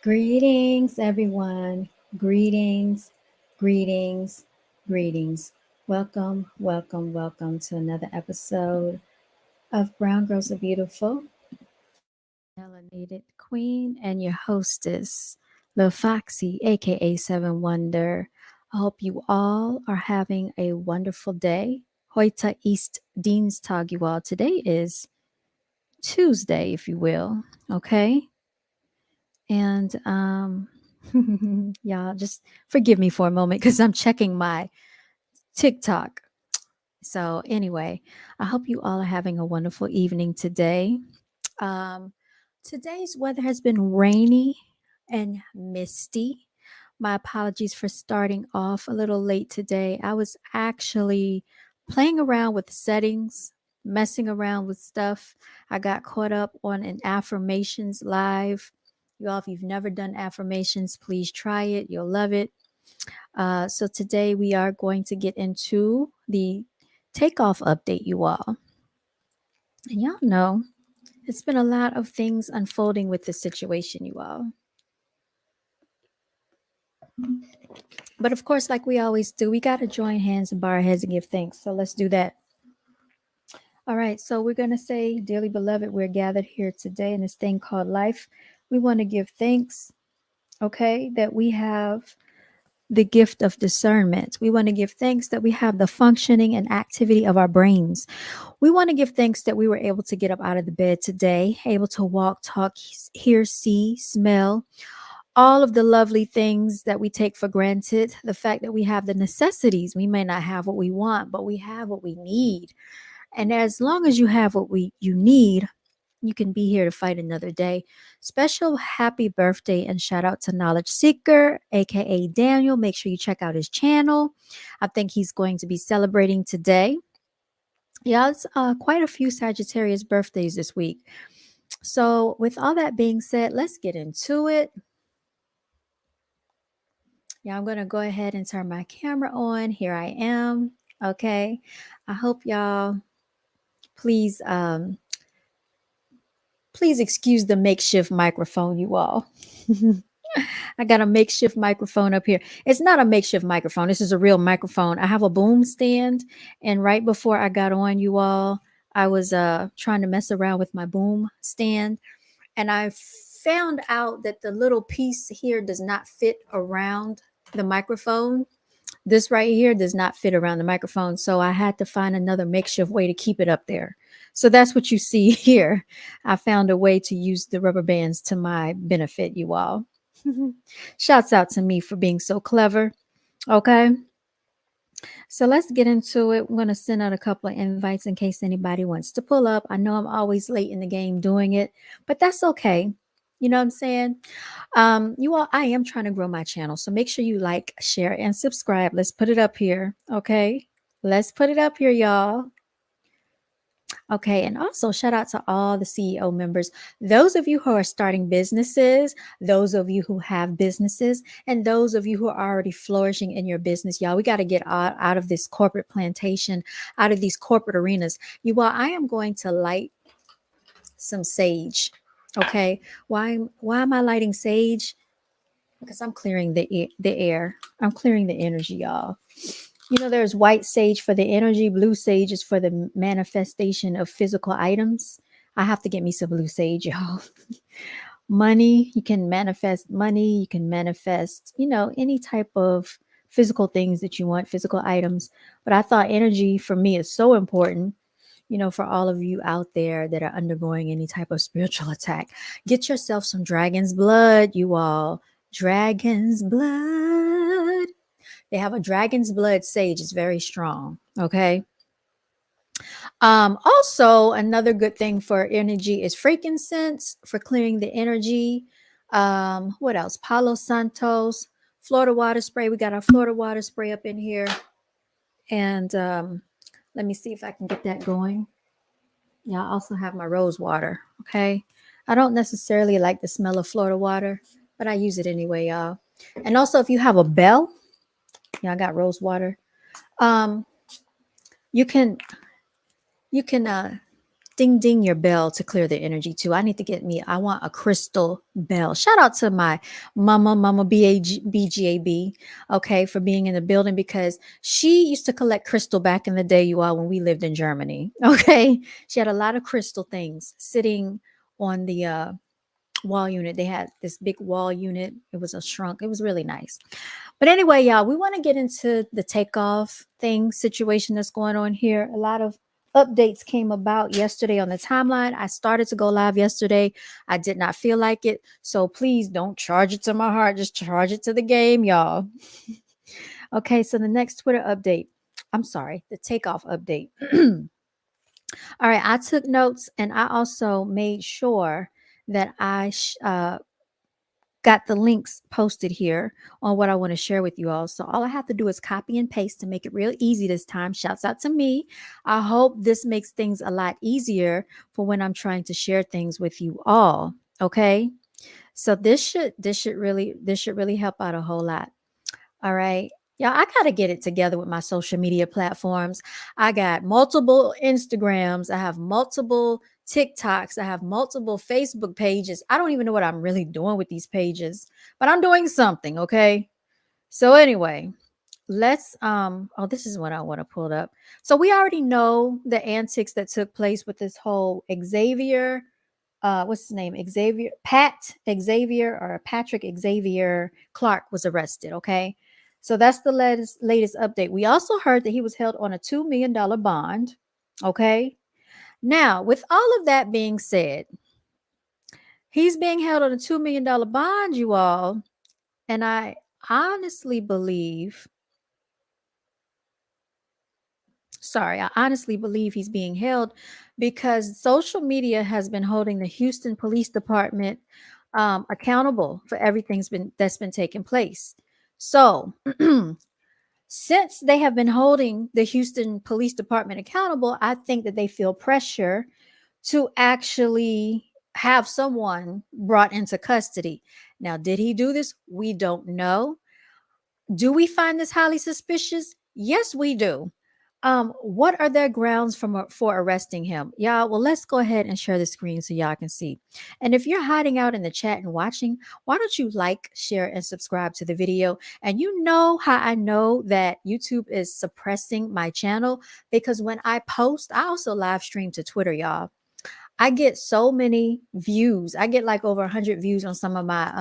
Greetings, everyone. Greetings, greetings, greetings. Welcome to another episode of Brown Girls Are Beautiful. Melanated Queen and your hostess, Lil Foxy, aka Seven Wonder. I hope you all are having a wonderful day. Heute ist Dienstag, you all. Today is Tuesday, if you will. Okay. And y'all just forgive me for a moment because I'm checking my TikTok. So anyway, I hope you all are having a wonderful evening today. Um, Today's weather has been rainy and misty. My apologies for starting off a little late today. I was actually playing around with settings, messing around with stuff. I got caught up on an affirmations live. You all, if you've never done affirmations, please try it. You'll love it. So today we are going to get into the takeoff update, you all. And y'all know it's been a lot of things unfolding with this situation, you all. But of course, like we always do, we got to join hands and bow our heads and give thanks. So let's do that. All right. So we're going to say, dearly beloved, we're gathered here today in this thing called life. We want to give thanks, okay, that we have the gift of discernment. We want to give thanks that we have the functioning and activity of our brains. We want to give thanks that we were able to get up out of the bed today, able to walk, talk, hear, see, smell, all of the lovely things that we take for granted. The fact that we have the necessities. We may not have what we want, but we have what we need. And as long as you have what you need, you can be here to fight another day. Special happy birthday and shout out to Knowledge Seeker, aka Daniel. Make sure you check out his channel. I think he's going to be celebrating today. Yeah, it's quite a few Sagittarius birthdays this week. So, with all that being said, let's get into it. Yeah, I'm going to go ahead and turn my camera on. Here I am. Okay. I hope y'all please please excuse the makeshift microphone, you all. I got a makeshift microphone up here. It's not a makeshift microphone. This is a real microphone. I have a boom stand, and right before I got on, you all, I was trying to mess around with my boom stand, and I found out that the little piece here does not fit around the microphone. This right here does not fit around the microphone, so I had to find another makeshift way to keep it up there. So that's what you see here. I found a way to use the rubber bands to my benefit, you all. Shouts out to me for being so clever. Okay. So let's get into it. I'm going to send out a couple of invites in case anybody wants to pull up. I know I'm always late in the game doing it, but that's okay. You know what I'm saying? You all, I am trying to grow my channel. So make sure you like, share, and subscribe. Let's put it up here. Okay. Let's put it up here, y'all. Okay, and also shout out to all the CEO members, those of you who are starting businesses, those of you who have businesses, and those of you who are already flourishing in your business. Y'all, we got to get out of this corporate plantation, out of these corporate arenas. You all, I am going to light some sage. Okay, why am I lighting sage? Because I'm clearing the air. I'm clearing the energy, y'all. You know, there's white sage for the energy, blue sage is for the manifestation of physical items. I have to get me some blue sage, y'all. Money, you can manifest money, you can manifest, any type of physical things that you want, physical items. But I thought energy for me is so important, for all of you out there that are undergoing any type of spiritual attack. Get yourself some dragon's blood, you all. Dragon's blood. They have a dragon's blood sage. It's very strong. Okay. Also, another good thing for energy is frankincense for clearing the energy. What else? Palo Santos, Florida water spray. We got our Florida water spray up in here. And let me see if I can get that going. Yeah, I also have my rose water. Okay. I don't necessarily like the smell of Florida water, but I use it anyway, y'all. And also, if you have a bell, I got rose water. Um, you can Ding ding your bell to clear the energy too. I need to get me, I want a crystal bell. Shout out to my mama BGAB, okay, for being in the building because she used to collect crystal back in the day, you all, when we lived in Germany. Okay. She had a lot of crystal things sitting on the wall unit. They had this big wall unit. It was a shrunk. It was really nice. But anyway, y'all, we want to get into the takeoff thing situation that's going on here. A lot of updates came about yesterday on the timeline. I started to go live yesterday. I did not feel like it. So please don't charge it to my heart. Just charge it to the game, y'all. Okay, so the next Twitter update. I'm sorry, the takeoff update. All right, I took notes and I also made sure that I got the links posted here on what I want to share with you all. So all I have to do is copy and paste to make it real easy this time. Shouts out to me. I hope this makes things a lot easier for when I'm trying to share things with you all. Okay. So this should really help out a whole lot. All right. Yeah, I got to get it together with my social media platforms. I got multiple Instagrams. I have multiple TikToks. I have multiple Facebook pages. I don't even know what I'm really doing with these pages, but I'm doing something. Okay. So anyway, let's this is what I want to pull up. So we already know the antics that took place with this whole Xavier what's his name? Xavier or Patrick Xavier Clark was arrested. Okay. So that's the latest update. We also heard that he was held on a $2 million bond. Okay. Now, with all of that being said, he's being held on a $2 million bond, you all. And I honestly believe I honestly believe he's being held because social media has been holding the Houston Police Department accountable for that's been taking place. So, since they have been holding the Houston Police Department accountable, I think that they feel pressure to actually have someone brought into custody. Now, did he do this? We don't know. Do we find this highly suspicious? Yes, we do. What are their grounds for arresting him? Y'all, well, let's go ahead and share the screen so y'all can see. And if you're hiding out in the chat and watching, why don't you like, share, and subscribe to the video? And you know how I know that YouTube is suppressing my channel? Because when I post, I also live stream to Twitter, y'all. I get so many views. I get like over 100 views on some of my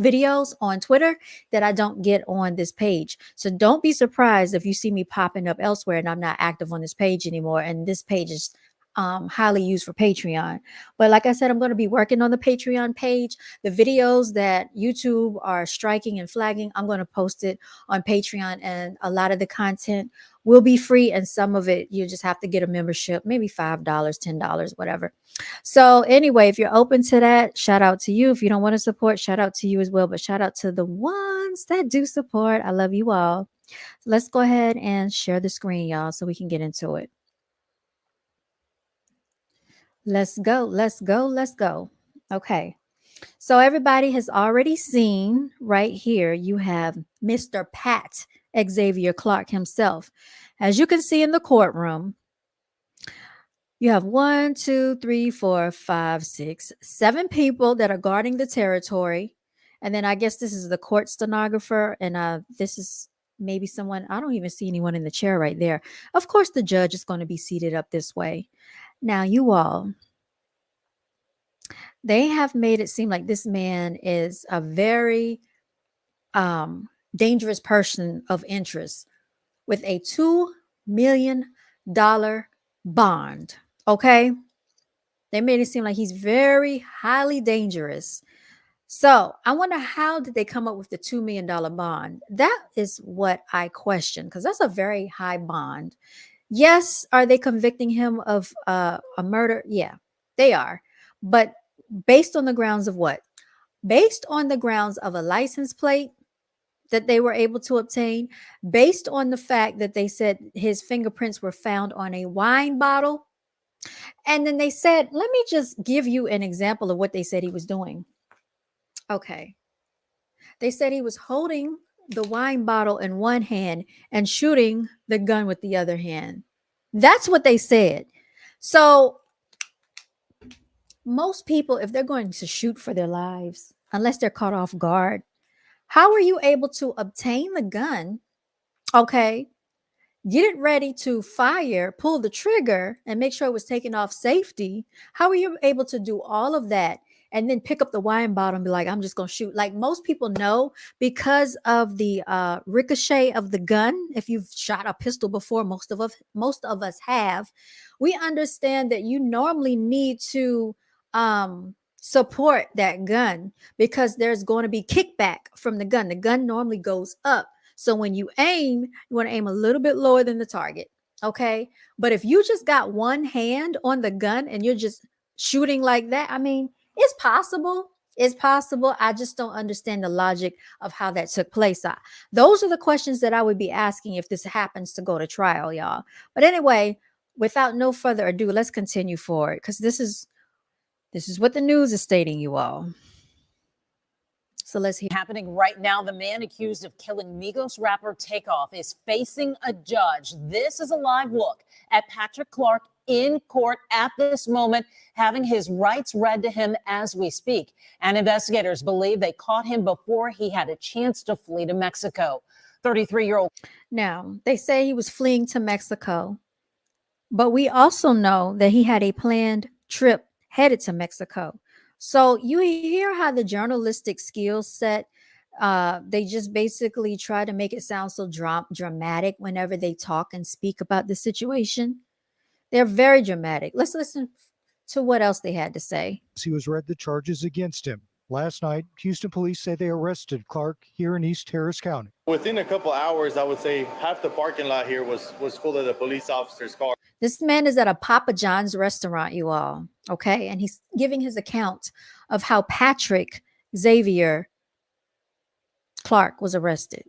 videos on Twitter that I don't get on this page. So don't be surprised if you see me popping up elsewhere and I'm not active on this page anymore. And this page is highly used for Patreon. But like I said, I'm going to be working on the Patreon page. The videos that YouTube are striking and flagging, I'm going to post it on Patreon, and a lot of the content will be free, and some of it you just have to get a membership, maybe $5, $10, whatever. So anyway, if you're open to that, shout out to you. If you don't want to support, shout out to you as well. But shout out to the ones that do support. I love you all. Let's go ahead and share the screen, y'all, so we can get into it. Let's go. Let's go. Let's go. Okay. So everybody has already seen right here, you have Mr. Pat Xavier Clark himself. As you can see in the courtroom, you have 1, 2, 3, 4, 5, 6, 7 people that are guarding the territory. And then I guess this is the court stenographer. And this is maybe someone, I don't even see anyone in the chair right there. Of course, the judge is going to be seated up this way. Now, you all, they have made it seem like this man is a very dangerous person of interest with a $2 million bond. Okay. They made it seem like he's very highly dangerous. So I wonder, how did they come up with the $2 million bond? That is what I question, because that's a very high bond. Yes. Are they convicting him of a murder? Yeah, they are. But based on the grounds of what? Based on the grounds of a license plate that they were able to obtain, based on the fact that they said his fingerprints were found on a wine bottle. And then they said, let me just give you an example of what they said he was doing. Okay. They said he was holding the wine bottle in one hand and shooting the gun with the other hand. That's what they said. So Most people, if they're going to shoot for their lives, unless they're caught off guard, how are you able to obtain the gun? Okay, get it ready to fire, pull the trigger, and make sure it was taken off safety. How are you able to do all of that and then pick up the wine bottle and be like, I'm just gonna shoot? Like most people know because of the ricochet of the gun. If you've shot a pistol before, most of us have. We understand that you normally need to support that gun because there's going to be kickback from the gun. The gun normally goes up. So when you aim, you want to aim a little bit lower than the target. Okay. But if you just got one hand on the gun and you're just shooting like that, I mean, it's possible. It's possible. I just don't understand the logic of how that took place. Those are the questions that I would be asking if this happens to go to trial, y'all. But anyway, without no further ado, let's continue forward because this is what the news is stating, you all. So let's hear. Happening right now, the man accused of killing Migos rapper TakeOff is facing a judge. This is a live look at Patrick Clark in court at this moment, having his rights read to him as we speak. And investigators believe they caught him before he had a chance to flee to Mexico. 33-year-old. Now, they say he was fleeing to Mexico, but we also know that he had a planned trip headed to Mexico. So you hear how the journalistic skill set, they just basically try to make it sound so dramatic whenever they talk and speak about the situation. They're very dramatic. Let's listen to what else they had to say. He was read the charges against him. Last night, Houston police say they arrested Clark here in East Harris County. Within a couple hours, I would say half the parking lot here was full of the police officers' cars. This man is at a Papa John's restaurant, you all, okay? And he's giving his account of how Patrick Xavier Clark was arrested.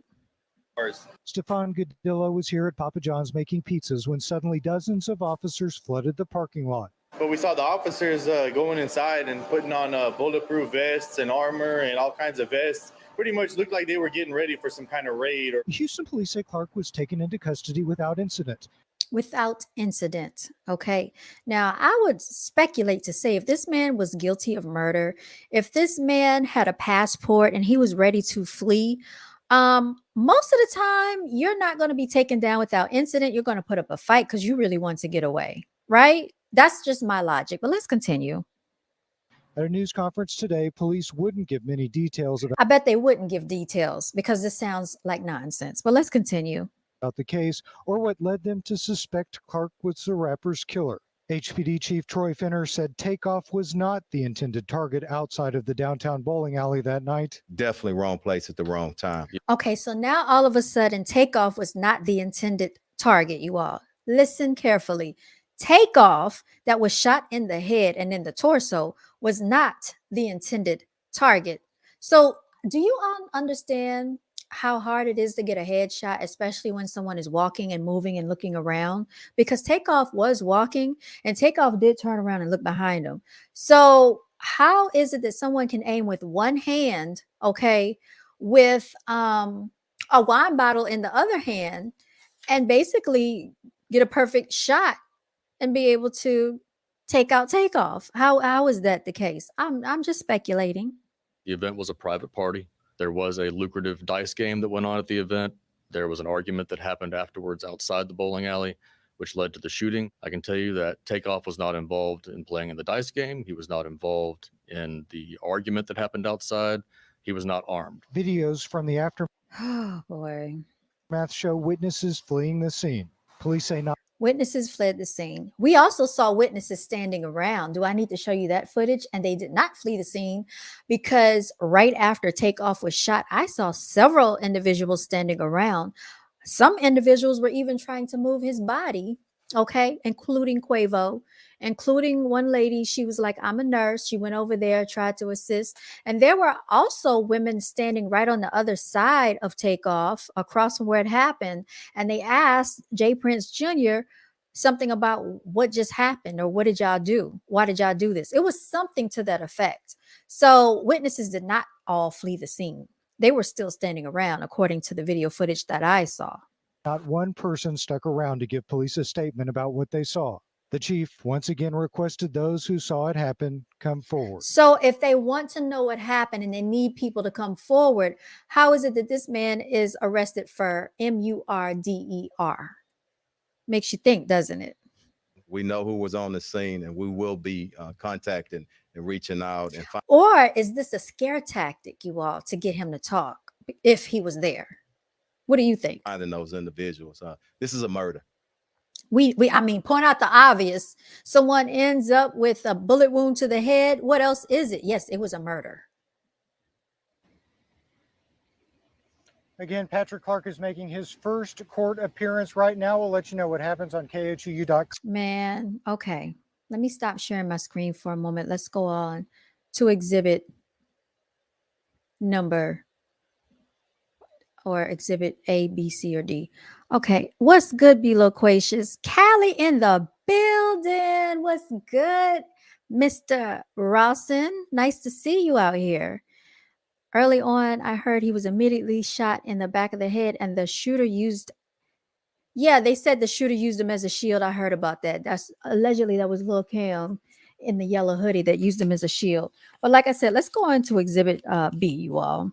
Stefan Godillo was here at Papa John's making pizzas when suddenly dozens of officers flooded the parking lot. But we saw the officers going inside and putting on bulletproof vests and armor and all kinds of vests. Pretty much looked like they were getting ready for some kind of raid. Houston police say Clark was taken into custody without incident. Without incident. Okay. Now, I would speculate to say if this man was guilty of murder, if this man had a passport and he was ready to flee, most of the time you're not going to be taken down without incident. You're going to put up a fight because you really want to get away, right? That's just my logic. But let's continue. At a news conference today, police wouldn't give many details about. I bet they wouldn't give details because this sounds like nonsense. But let's continue. About the case or what led them to suspect Clark was the rapper's killer. HPD Chief Troy Finner said TakeOff was not the intended target outside of the downtown bowling alley that night. Definitely wrong place at the wrong time. Okay, so now all of a sudden, TakeOff was not the intended target, you all. Listen carefully. TakeOff that was shot in the head and in the torso was not the intended target. So do you all understand how hard it is to get a headshot, especially when someone is walking and moving and looking around? Because TakeOff was walking and TakeOff did turn around and look behind him. So how is it that someone can aim with one hand, okay, with a wine bottle in the other hand and basically get a perfect shot and be able to take out TakeOff? How is that the case? I'm just speculating. The event was a private party. There was a lucrative dice game that went on at the event. There was an argument that happened afterwards outside the bowling alley, which led to the shooting. I can tell you that TakeOff was not involved in playing in the dice game. He was not involved in the argument that happened outside. He was not armed. Videos from the aftermath Oh boy. show witnesses fleeing the scene. Police say not. Witnesses fled the scene. We also saw witnesses standing around. Do I need to show you that footage? And they did not flee the scene because right after TakeOff was shot, I saw several individuals standing around. Some individuals were even trying to move his body, okay, including Quavo, including one lady. She was like, I'm a nurse. She went over there, tried to assist. And there were also women standing right on the other side of TakeOff, across from where it happened. And they asked Jay Prince Jr. something about what just happened or what did y'all do? Why did y'all do this? It was something to that effect. So witnesses did not all flee the scene. They were still standing around, according to the video footage that I saw. Not one person stuck around to give police a statement about what they saw. The chief once again requested those who saw it happen come forward. So if they want to know what happened and they need people to come forward, how is it that this man is arrested for murder? Makes you think, doesn't it? We know who was on the scene, and we will be contacting and reaching out and Or is this a scare tactic, you all, to get him to talk if he was there? What do you think? finding those individuals. This is a murder. I mean, point out the obvious. Someone ends up with a bullet wound to the head. What else is it? Yes, it was a murder. Again, Patrick Clark is making his first court appearance right now. We'll let you know what happens on KHOU.com. Man, okay. Let me stop sharing my screen for a moment. Let's go on to exhibit number or exhibit A, B, C, or D. Okay, what's good, be loquacious? Callie in the building. What's good, Mr. Rawson? Nice to see you out here. Early on, I heard he was immediately shot in the back of the head, and the shooter used. Yeah, they said the shooter used him as a shield. I heard about that. That's allegedly that was Lil Cam in the yellow hoodie that used him as a shield. But like I said, let's go on to exhibit B, you all.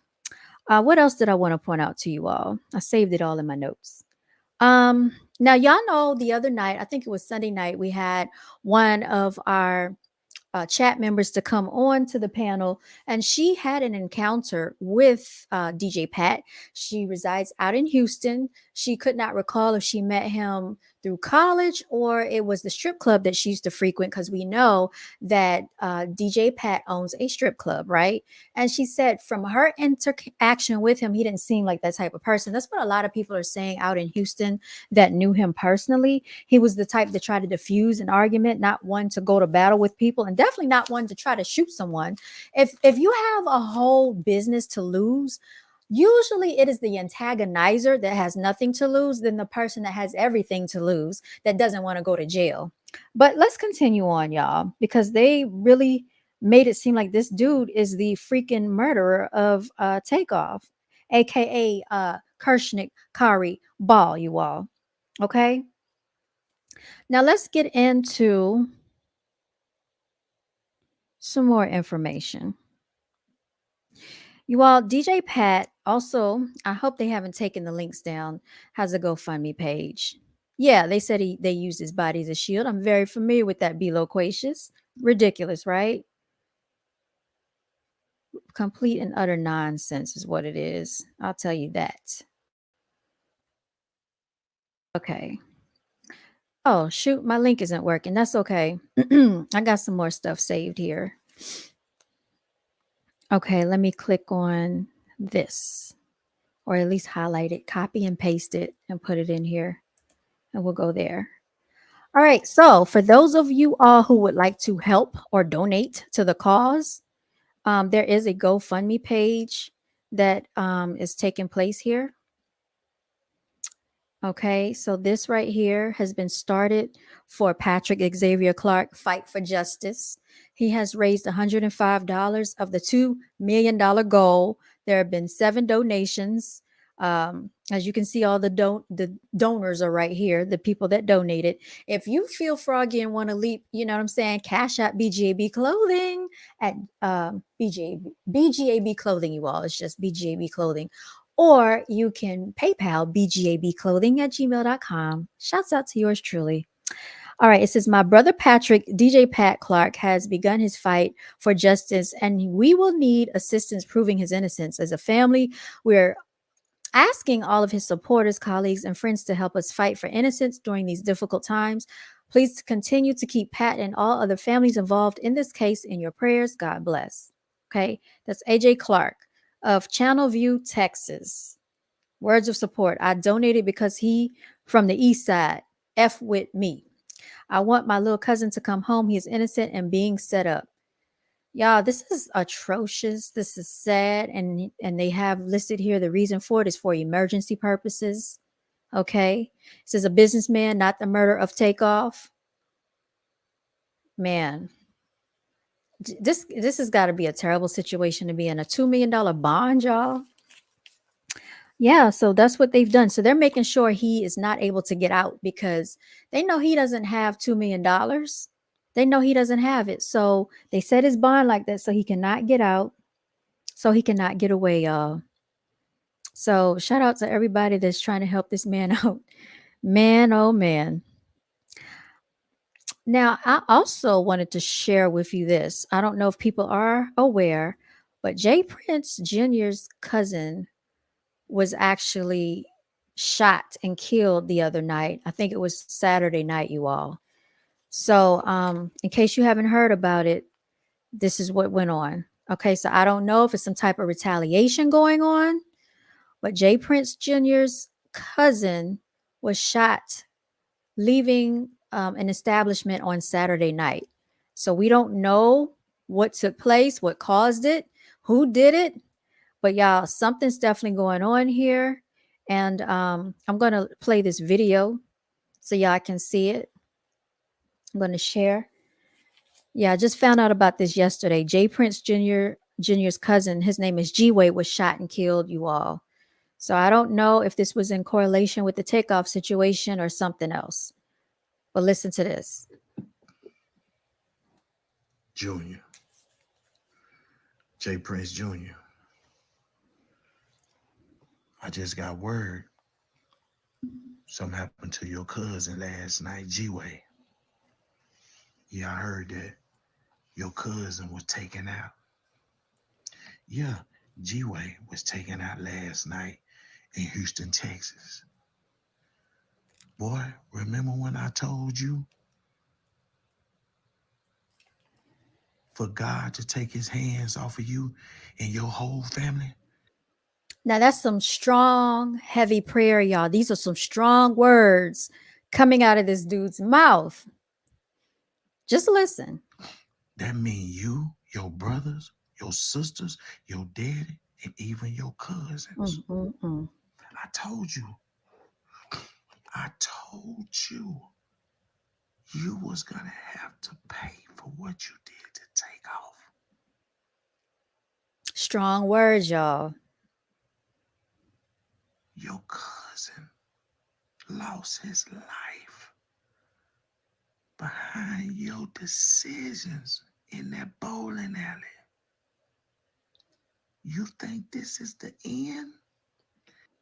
What else did I want to point out to you all? I saved it all in my notes. Now y'all know the other night, I think it was Sunday night, we had one of our chat members to come on to the panel, and she had an encounter with DJ Pat. She resides out in Houston. She could not recall if she met him through college or it was the strip club that she used to frequent, because we know that DJ Pat owns a strip club, right? And she said from her interaction with him, he didn't seem like that type of person. That's what a lot of people are saying out in Houston that knew him personally. He was the type to try to diffuse an argument, not one to go to battle with people, and definitely not one to try to shoot someone. If you have a whole business to lose, usually it is the antagonizer that has nothing to lose than the person that has everything to lose that doesn't want to go to jail. But let's continue on, y'all, because they really made it seem like this dude is the freaking murderer of TakeOff, aka Kirsnick Khari Ball, you all. Okay. Now let's get into some more information. You all, DJ Pat also, I hope they haven't taken the links down, has a GoFundMe page. Yeah, they said they used his body as a shield. I'm very familiar with that, be loquacious. Ridiculous, right? Complete and utter nonsense is what it is. I'll tell you that. Okay. Oh, shoot, my link isn't working. That's okay. I got some more stuff saved here. Okay, let me click on this, or at least highlight it, copy and paste it, and put it in here, and we'll go there. All right, so for those of you all who would like to help or donate to the cause, there is a GoFundMe page that is taking place here. Okay, so this right here has been started for Patrick Xavier Clark Fight for Justice. He has raised $105 of the $2 million goal. There have been 7 donations. As you can see, all the donors are right here, the people that donated. If you feel froggy and want to leap, you know what I'm saying, cash out BGAB Clothing at BGAB Clothing, you all. It's just BGAB Clothing. Or you can PayPal bgabclothing@gmail.com. Shouts out to yours truly. All right, it says, my brother Patrick, DJ Pat Clark, has begun his fight for justice, and we will need assistance proving his innocence. As a family, we're asking all of his supporters, colleagues, and friends to help us fight for innocence during these difficult times. Please continue to keep Pat and all other families involved in this case in your prayers. God bless. Okay, that's AJ Clark of Channelview, Texas. Words of support. I donated because he from the east side. F with me. I want my little cousin to come home. He is innocent and being set up. Y'all, this is atrocious. This is sad. And they have listed here the reason for it is for emergency purposes. Okay. This is a businessman, not the murder of TakeOff. Man. This has got to be a terrible situation to be in. A $2 million bond, y'all. Yeah, so that's what they've done. So they're making sure he is not able to get out because they know he doesn't have $2 million. They know he doesn't have it. So they set his bond like that so he cannot get out, so he cannot get away, y'all. So shout out to everybody that's trying to help this man out. Man, oh man. Now, I also wanted to share with you this. I don't know if people are aware, but Jay Prince Jr.'s cousin was actually shot and killed the other night. I think it was Saturday night, you all. So, in case you haven't heard about it, this is what went on. Okay, so I don't know if it's some type of retaliation going on, but Jay Prince Jr.'s cousin was shot leaving an establishment on Saturday night. So we don't know what took place, what caused it, who did it, but y'all, something's definitely going on here. And I'm going to play this video so y'all can see it. I'm going to share. Yeah, I just found out about this yesterday. Jay Prince Jr.'s cousin, his name is G-Way, was shot and killed, you all. So I don't know if this was in correlation with the TakeOff situation or something else. But listen to this. Junior, Jay Prince Jr. I just got word. Something happened to your cousin last night, G-Way. Yeah, I heard that your cousin was taken out. Yeah, G-Way was taken out last night in Houston, Texas. Boy, remember when I told you for God to take his hands off of you and your whole family? Now that's some strong, heavy prayer, y'all. These are some strong words coming out of this dude's mouth. Just listen. That means you, your brothers, your sisters, your daddy, and even your cousins. I told you you was gonna have to pay for what you did to take off. Strong words, y'all. Your cousin lost his life behind your decisions in that bowling alley. You think this is the end?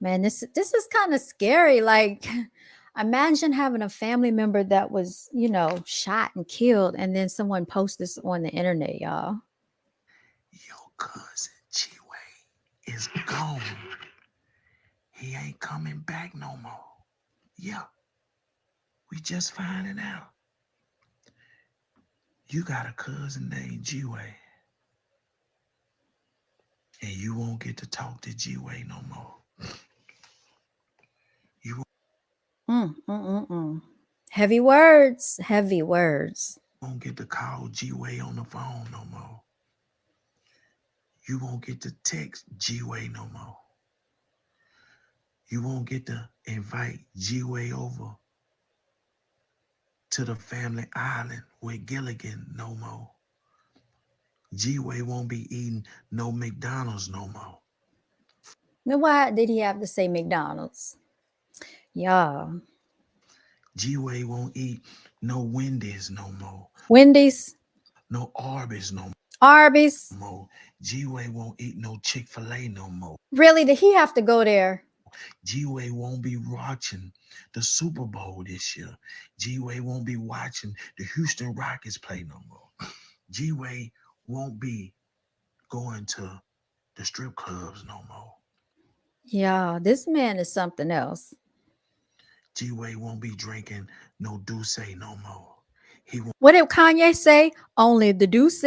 Man, this is kind of scary. Like, imagine having a family member that was, shot and killed, and then someone posts this on the internet, y'all. Your cousin Chiway is gone. He ain't coming back no more. Yeah, we just finding out. You got a cousin named G-Way. And you won't get to talk to G-Way no more. Heavy words. Heavy words. Won't get to call G-Way on the phone no more. You won't get to text G-Way no more. You won't get to invite G-Way over to the family island with Gilligan no more. G-Way won't be eating no McDonald's no more. Now, why did he have to say McDonald's? Yeah. G-Way won't eat no Wendy's no more. Wendy's. No Arby's no more. Arby's. G-Way won't eat no Chick-fil-A no more. Really? Did he have to go there? G-Way won't be watching the Super Bowl this year. G-Way won't be watching the Houston Rockets play no more. G-Way won't be going to the strip clubs no more. Yeah, this man is something else. G-Way won't be drinking no Douce no more. What did Kanye say? Only the Douce.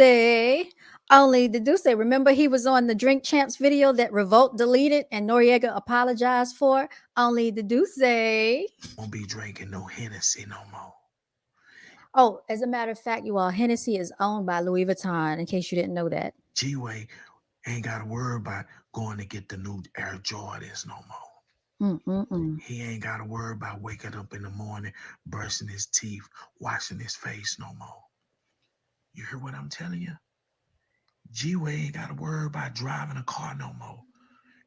Only the Douce. Remember he was on the Drink Champs video that Revolt deleted and Noriega apologized for? Only the Douce. Won't be drinking no Hennessy no more. Oh, as a matter of fact, you all, Hennessy is owned by Louis Vuitton, in case you didn't know that. G-Way ain't got to worry about going to get the new Air Jordans no more. He ain't got to worry about waking up in the morning, brushing his teeth, washing his face no more. You hear what I'm telling you? G-Way ain't got to worry about driving a car no more.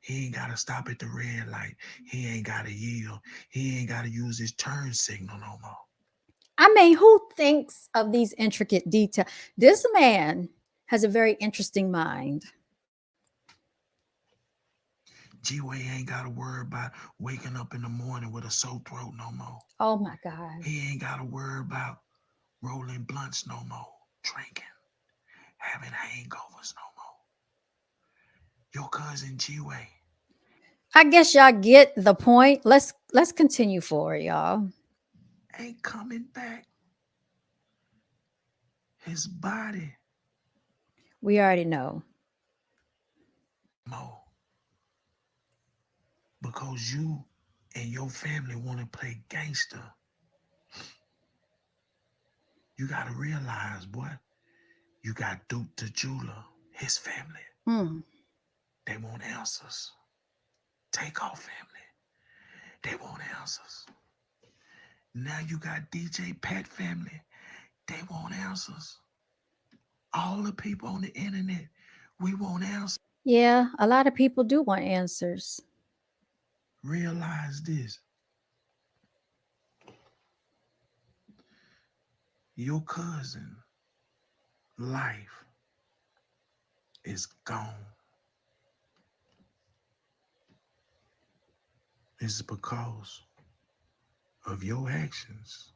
He ain't got to stop at the red light. He ain't got to yield. He ain't got to use his turn signal no more. I mean, who thinks of these intricate details? This man has a very interesting mind. G-Way ain't got to worry about waking up in the morning with a sore throat no more. Oh my God. He ain't got to worry about rolling blunts no more, drinking, having hangovers no more. Your cousin G-Way. I guess y'all get the point. Let's continue forward, y'all. Ain't coming back. His body. We already know. More. Because you and your family want to play gangster. You got to realize, boy, you got Duke the Jeweler, his family. They want answers. TakeOff family. They want answers. Now you got DJ Pat family. They want answers. All the people on the internet, we want answers. Yeah, a lot of people do want answers. Realize this. Your cousin life is gone. It's because of your actions.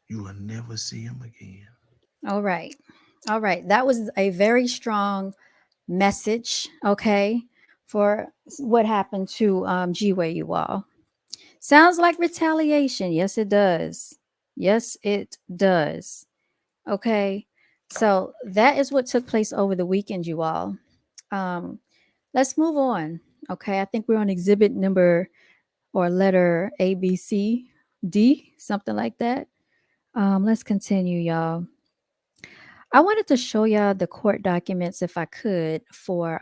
You will never see him again. All right. All right. That was a very strong message, okay, for what happened to G-Way, you all. Sounds like retaliation. Yes, it does. Yes, it does. Okay. So that is what took place over the weekend, you all. Let's move on. Okay. I think we're on exhibit number or letter A, B, C, D, something like that. Let's continue, y'all. I wanted to show y'all the court documents if I could for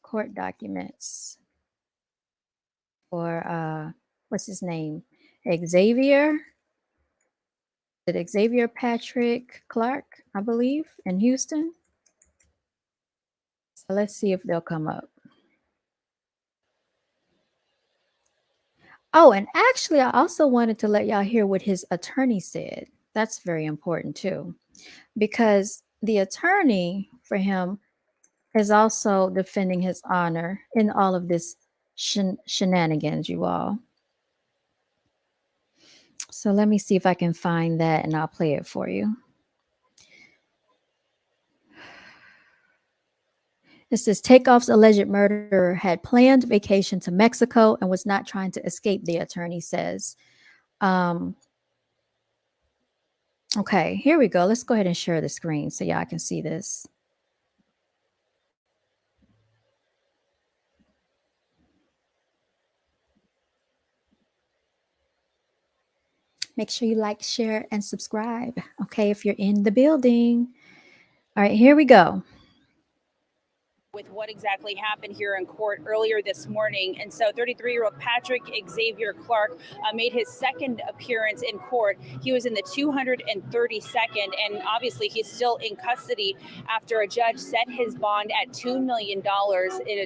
court documents for what's his name? Xavier. Xavier Patrick Clark, I believe, in Houston. So let's see if they'll come up. Oh, and actually, I also wanted to let y'all hear what his attorney said. That's very important too, because the attorney for him is also defending his honor in all of this shenanigans, you all. So let me see if I can find that and I'll play it for you. It says TakeOff's alleged murderer had planned vacation to Mexico and was not trying to escape, the attorney says. Okay, here we go. Let's go ahead and share the screen so y'all can see this. Make sure you like, share, and subscribe, okay, if you're in the building. All right, here we go. With what exactly happened here in court earlier this morning. And so 33-year-old Patrick Xavier Clark made his second appearance in court. He was in the 232nd, and obviously he's still in custody after a judge set his bond at $2 million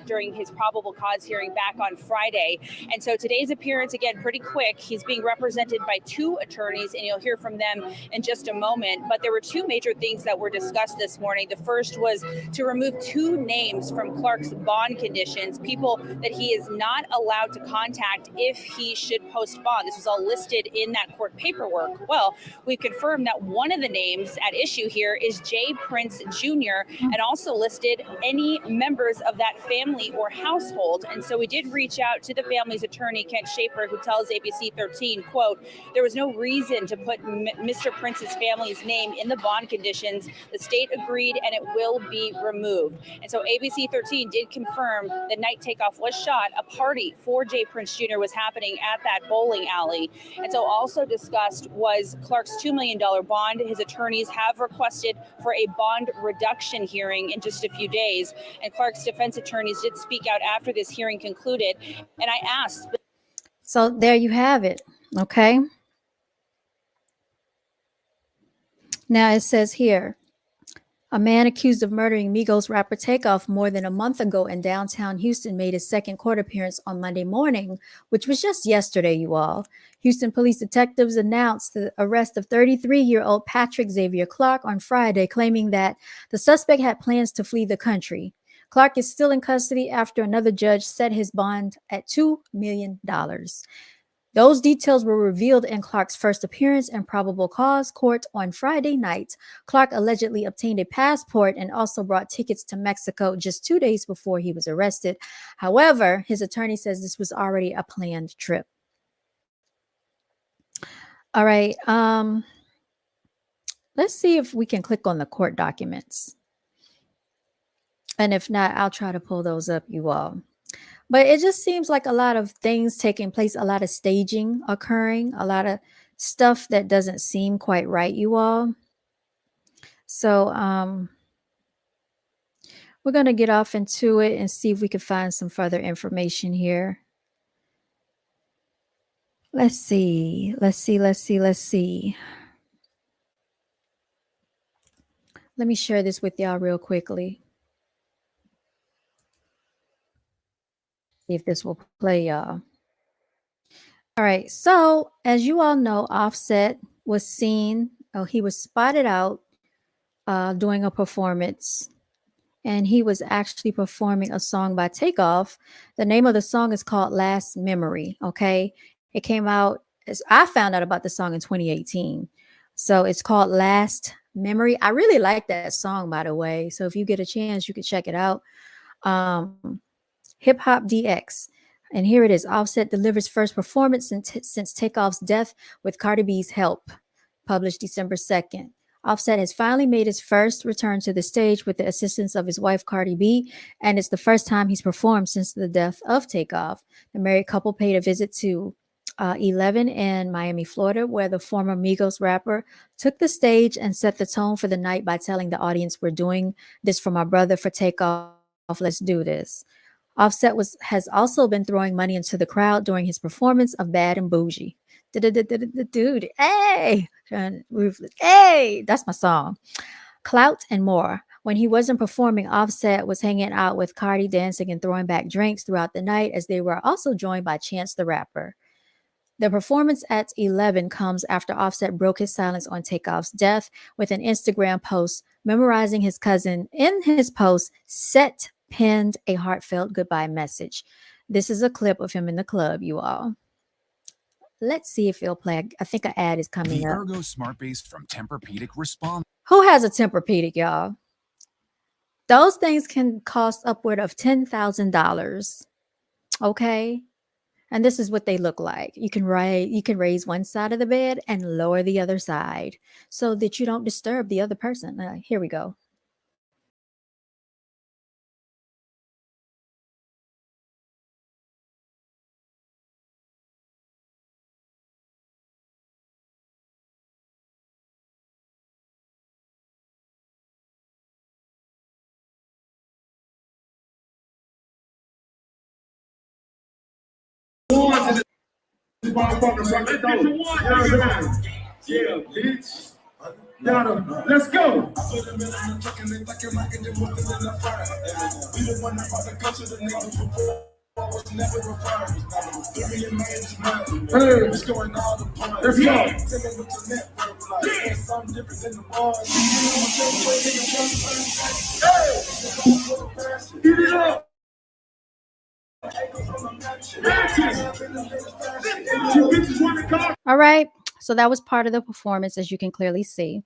during his probable cause hearing back on Friday. And so today's appearance, again, pretty quick. He's being represented by two attorneys, and you'll hear from them in just a moment. But there were two major things that were discussed this morning. The first was to remove two names from Clark's bond conditions, people that he is not allowed to contact if he should post bond. This was all listed in that court paperwork. Well, we confirmed that one of the names at issue here is Jay Prince Jr. and also listed any members of that family or household. And so we did reach out to the family's attorney, Kent Schaefer, who tells ABC 13, quote, "There was no reason to put Mr. Prince's family's name in the bond conditions. The state agreed and it will be removed." And so ABC 13 did confirm the night TakeOff was shot. A party for Jay Prince Jr. was happening at that bowling alley. And so also discussed was Clark's $2 million bond. His attorneys have requested for a bond reduction hearing in just a few days. And Clark's defense attorneys did speak out after this hearing concluded. And I asked. So there you have it. Okay. Now it says here, A man accused of murdering Migos rapper TakeOff more than a month ago in downtown Houston made his second court appearance on Monday morning, which was just yesterday, you all. Houston police detectives announced the arrest of 33-year-old Patrick Xavier Clark on Friday, claiming that the suspect had plans to flee the country. Clark is still in custody after another judge set his bond at $2 million. Those details were revealed in Clark's first appearance in probable cause court on Friday night. Clark allegedly obtained a passport and also brought tickets to Mexico just 2 days before he was arrested. However, his attorney says this was already a planned trip. All right. Let's see if we can click on the court documents. And if not, I'll try to pull those up, you all. But it just seems like a lot of things taking place, a lot of staging occurring, a lot of stuff that doesn't seem quite right, you all. So we're going to get off into it and see if we can find some further information here. Let's see. Let me share this with y'all real quickly. See if this will play, y'all. All right. So as you all know, Offset was seen. Oh, he was spotted out doing a performance, and he was actually performing a song by TakeOff. The name of the song is called Last Memory. Okay. It came out as I found out about the song in 2018. So it's called Last Memory. I really like that song, by the way. So if you get a chance, you can check it out. Hip Hop DX. And here it is. Offset delivers first performance since TakeOff's death with Cardi B's help. Published December 2nd. Offset has finally made his first return to the stage with the assistance of his wife, Cardi B, and it's the first time he's performed since the death of TakeOff. The married couple paid a visit to 11 in Miami, Florida, where the former Migos rapper took the stage and set the tone for the night by telling the audience, "We're doing this for my brother for TakeOff. Let's do this." Offset has also been throwing money into the crowd during his performance of Bad and Bougie. Dude, hey, hey, that's my song. Clout and more. When he wasn't performing, Offset was hanging out with Cardi, dancing and throwing back drinks throughout the night, as they were also joined by Chance the Rapper. The performance at 11 comes after Offset broke his silence on TakeOff's death with an Instagram post memorizing his cousin. In his post, Set penned a heartfelt goodbye message. This is a clip of him in the club, you all. Let's see if it'll play. I think an ad is coming the up. Ergo Smart Base from Tempur-Pedic responds. Who has a Tempur-Pedic, y'all? Those things can cost upward of $10,000. Okay. And this is what they look like. You can raise one side of the bed and lower the other side so that you don't disturb the other person. Here we go. Yeah, bitch. Let's go. Hey, let's go. Get it up. All right. So that was part of the performance, as you can clearly see.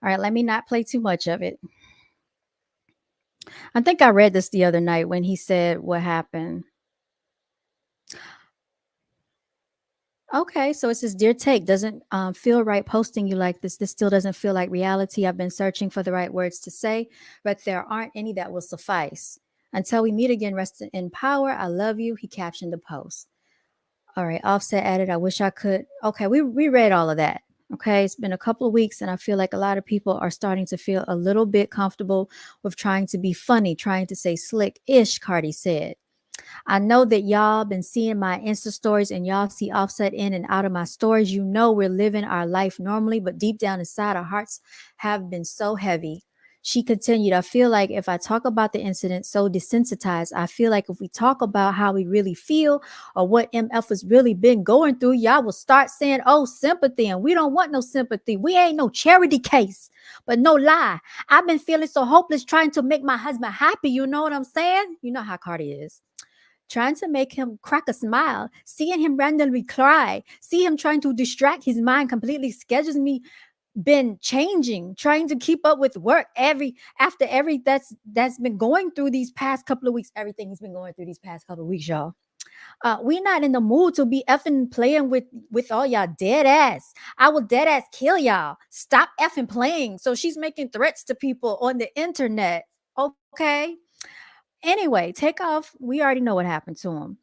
All right. Let me not play too much of it. I think I read this the other night when he said what happened. Okay, so it says, "Dear Take, doesn't feel right posting you like this. This still doesn't feel like reality. I've been searching for the right words to say, but there aren't any that will suffice. Until we meet again, rest in power. I love you." He captioned the post. All right, Offset added, "I wish I could." Okay, we read all of that. Okay, it's been a couple of weeks, and I feel like a lot of people are starting to feel a little bit comfortable with trying to be funny, trying to say slick-ish, Cardi said. "I know that y'all been seeing my Insta stories and y'all see Offset in and out of my stories. You know we're living our life normally, but deep down inside, our hearts have been so heavy. She continued, I feel like if I talk about the incident so desensitized, I feel like if we talk about how we really feel or what MF has really been going through, y'all will start saying, oh, sympathy. And we don't want no sympathy. We ain't no charity case. But no lie, I've been feeling so hopeless trying to make my husband happy. You know what I'm saying? You know how Cardi is. Trying to make him crack a smile, seeing him randomly cry, see him trying to distract his mind completely. Schedules me been changing, trying to keep up with work after every that's been going through these past couple of weeks. Everything he's been going through these past couple of weeks, y'all. We're not in the mood to be effing playing with all y'all dead ass. I will dead ass kill y'all. Stop effing playing. So she's making threats to people on the internet. Okay. Anyway, TakeOff. We already know what happened to him.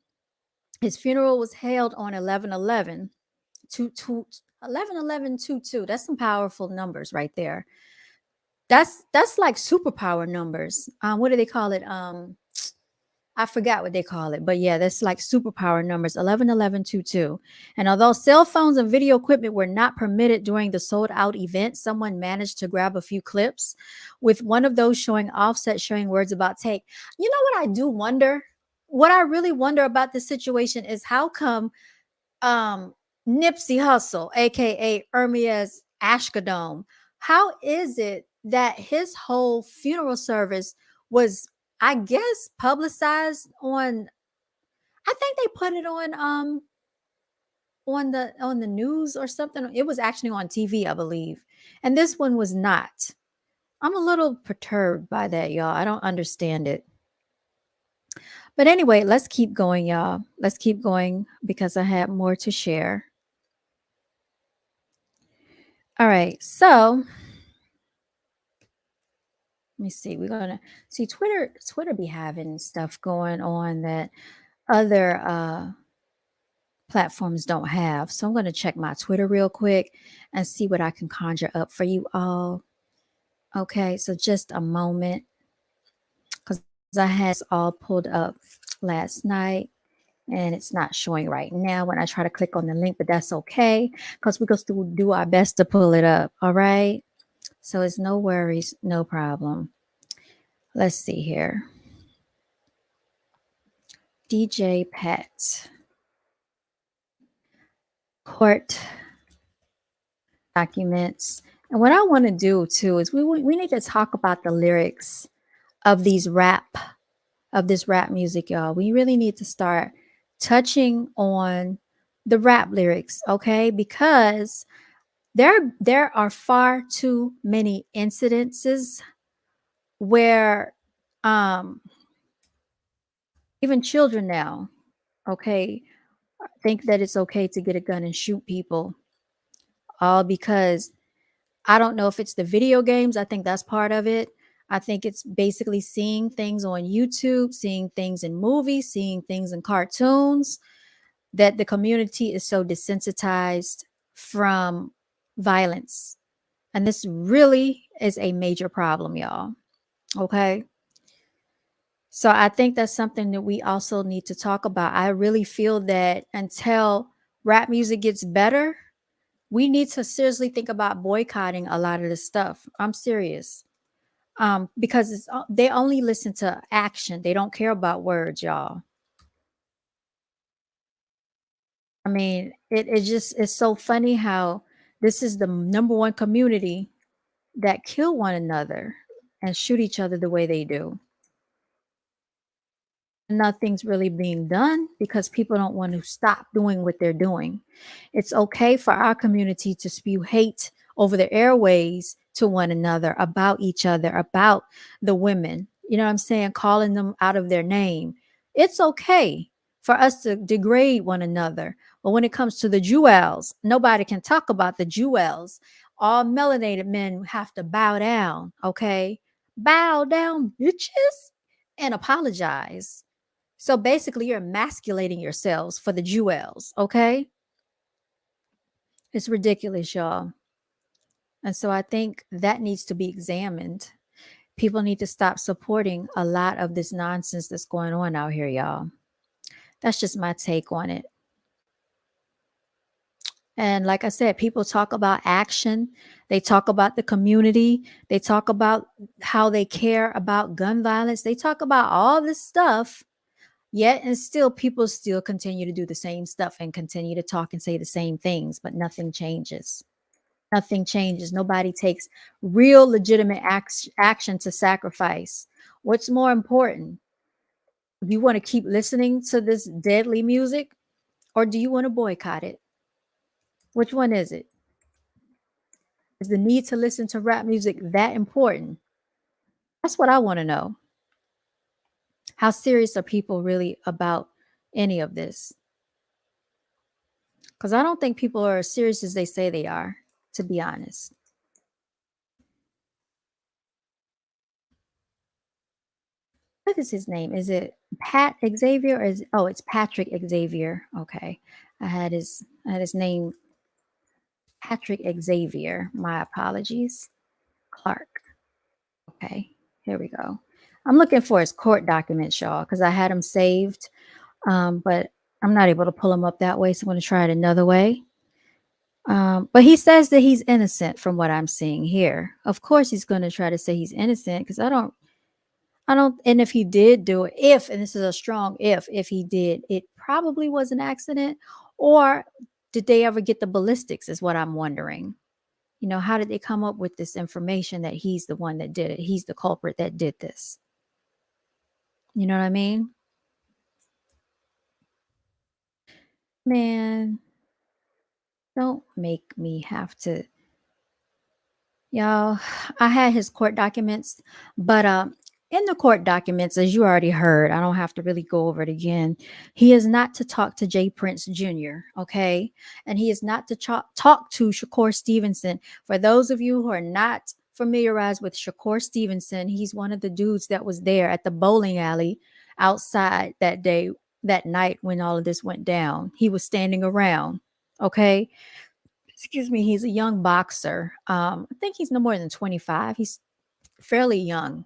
His funeral was held on 11/11. 11/11/22. That's some powerful numbers right there. That's like superpower numbers. What do they call it? I forgot what they call it, but yeah, that's like superpower numbers. 11/11/22. And although cell phones and video equipment were not permitted during the sold out event, someone managed to grab a few clips, with one of those showing Offset sharing words about Take. You know what I do wonder? What I really wonder about this situation is how come Nipsey Hussle, aka Hermes Ashkadome, how is it that his whole funeral service was, I guess, publicized on, I think they put it on the news or something. It was actually on TV, I believe. And this one was not. I'm a little perturbed by that, y'all. I don't understand it. But anyway, let's keep going, y'all. Let's keep going because I have more to share. All right, so let me see. We're gonna see Twitter be having stuff going on that other platforms don't have. So I'm gonna check my Twitter real quick and see what I can conjure up for you all. Okay, so just a moment, because I had this all pulled up last night and it's not showing right now when I try to click on the link, but that's okay because we're going to do our best to pull it up. All right. So it's no worries, no problem. Let's see here. DJ Pet. Court documents. And what I want to do too is we need to talk about the lyrics of this rap music, y'all. We really need to start touching on the rap lyrics, okay? Because there are far too many incidences where even children now, okay, think that it's okay to get a gun and shoot people, all because I don't know if it's the video games. I think that's part of it. I think it's basically seeing things on YouTube, seeing things in movies, seeing things in cartoons, that the community is so desensitized from violence. And this really is a major problem, y'all. Okay. So I think that's something that we also need to talk about. I really feel that until rap music gets better, we need to seriously think about boycotting a lot of this stuff. I'm serious. Because they only listen to action. They don't care about words, y'all. I mean, it just is so funny how this is the number one community that kill one another and shoot each other the way they do. Nothing's really being done because people don't want to stop doing what they're doing. It's okay for our community to spew hate over the airways to one another, about each other, about the women. You know what I'm saying? Calling them out of their name. It's okay for us to degrade one another. But when it comes to the jewels, nobody can talk about the jewels. All melanated men have to bow down, okay? Bow down, bitches, and apologize. So basically, you're emasculating yourselves for the jewels, okay? It's ridiculous, y'all. And so I think that needs to be examined. People need to stop supporting a lot of this nonsense that's going on out here, y'all. That's just my take on it. And like I said, people talk about action. They talk about the community. They talk about how they care about gun violence. They talk about all this stuff. Yet and still, people still continue to do the same stuff and continue to talk and say the same things, but nothing changes. Nothing changes. Nobody takes real legitimate action to sacrifice. What's more important? Do you want to keep listening to this deadly music, or do you want to boycott it? Which one is it? Is the need to listen to rap music that important? That's what I want to know. How serious are people really about any of this? Because I don't think people are as serious as they say they are, to be honest. What is his name? Is it Pat Xavier or it's Patrick Xavier. Okay. I had his name Patrick Xavier. My apologies. Clark. Okay. Here we go. I'm looking for his court documents, y'all, because I had them saved. But I'm not able to pull them up that way, so I'm going to try it another way. But he says that he's innocent from what I'm seeing here. Of course, he's going to try to say he's innocent because I don't, and if he did do it, and this is a strong if he did, it probably was an accident. Or did they ever get the ballistics, is what I'm wondering. How did they come up with this information that he's the one that did it? He's the culprit that did this. You know what I mean? Man, don't make me have to. Y'all, I had his court documents, but in the court documents, as you already heard, I don't have to really go over it again. He is not to talk to Jay Prince Jr., okay? And he is not to talk to Shakur Stevenson. For those of you who are not familiarized with Shakur Stevenson, he's one of the dudes that was there at the bowling alley outside that night when all of this went down. He was standing around, okay? Excuse me, he's a young boxer. I think he's no more than 25. He's fairly young.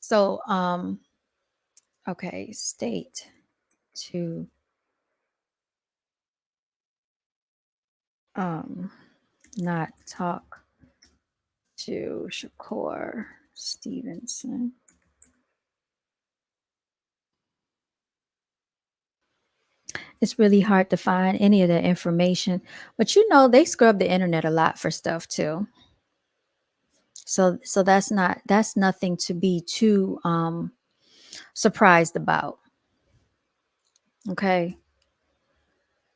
So, okay, state to not talk to Shakur Stevenson. It's really hard to find any of that information, but they scrub the internet a lot for stuff too. So that's nothing to be too surprised about. Okay.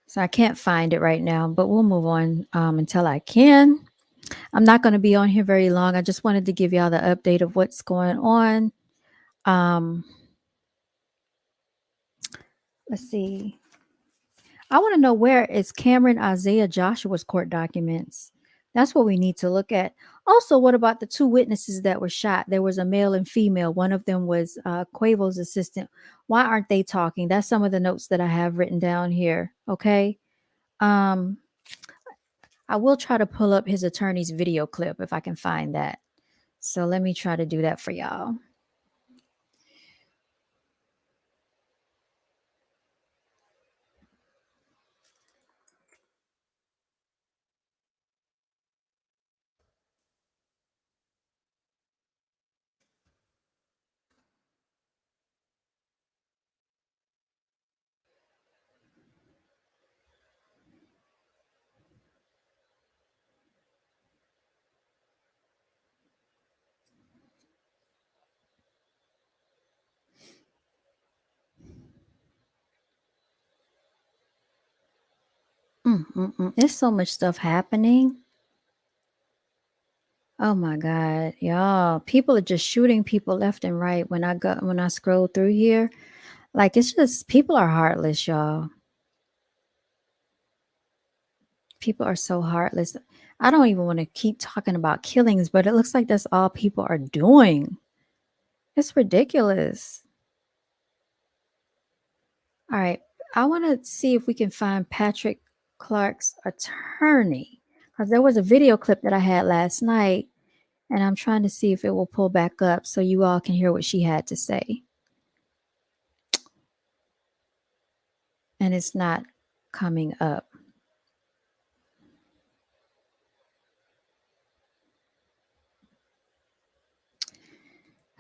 So I can't find it right now, but we'll move on until I can. I'm not going to be on here very long. I just wanted to give y'all the update of what's going on. Let's see. I want to know, where is Cameron Isaiah Joshua's court documents? That's what we need to look at. Also, what about the two witnesses that were shot? There was a male and female. One of them was Quavo's assistant. Why aren't they talking? That's some of the notes that I have written down here. Okay. I will try to pull up his attorney's video clip if I can find that. So let me try to do that for y'all. There's so much stuff happening. Oh my God, y'all. People are just shooting people left and right when I scroll through here. Like, it's just, people are heartless, y'all. People are so heartless. I don't even want to keep talking about killings, but it looks like that's all people are doing. It's ridiculous. All right. I want to see if we can find Patrick Clark's attorney, because there was a video clip that I had last night, and I'm trying to see if it will pull back up so you all can hear what she had to say. And it's not coming up.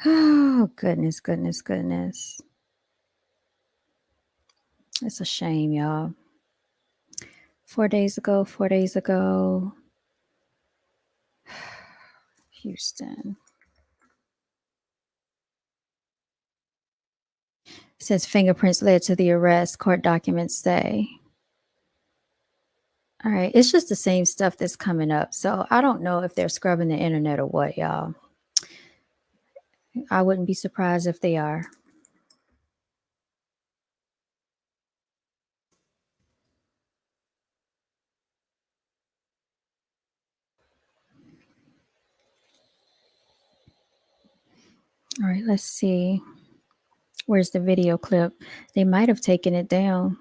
Oh, goodness, goodness, goodness. It's a shame, y'all. 4 days ago, Houston. It says fingerprints led to the arrest, court documents say. All right, it's just the same stuff that's coming up. So I don't know if they're scrubbing the internet or what, y'all. I wouldn't be surprised if they are. All right, let's see. Where's the video clip? They might have taken it down.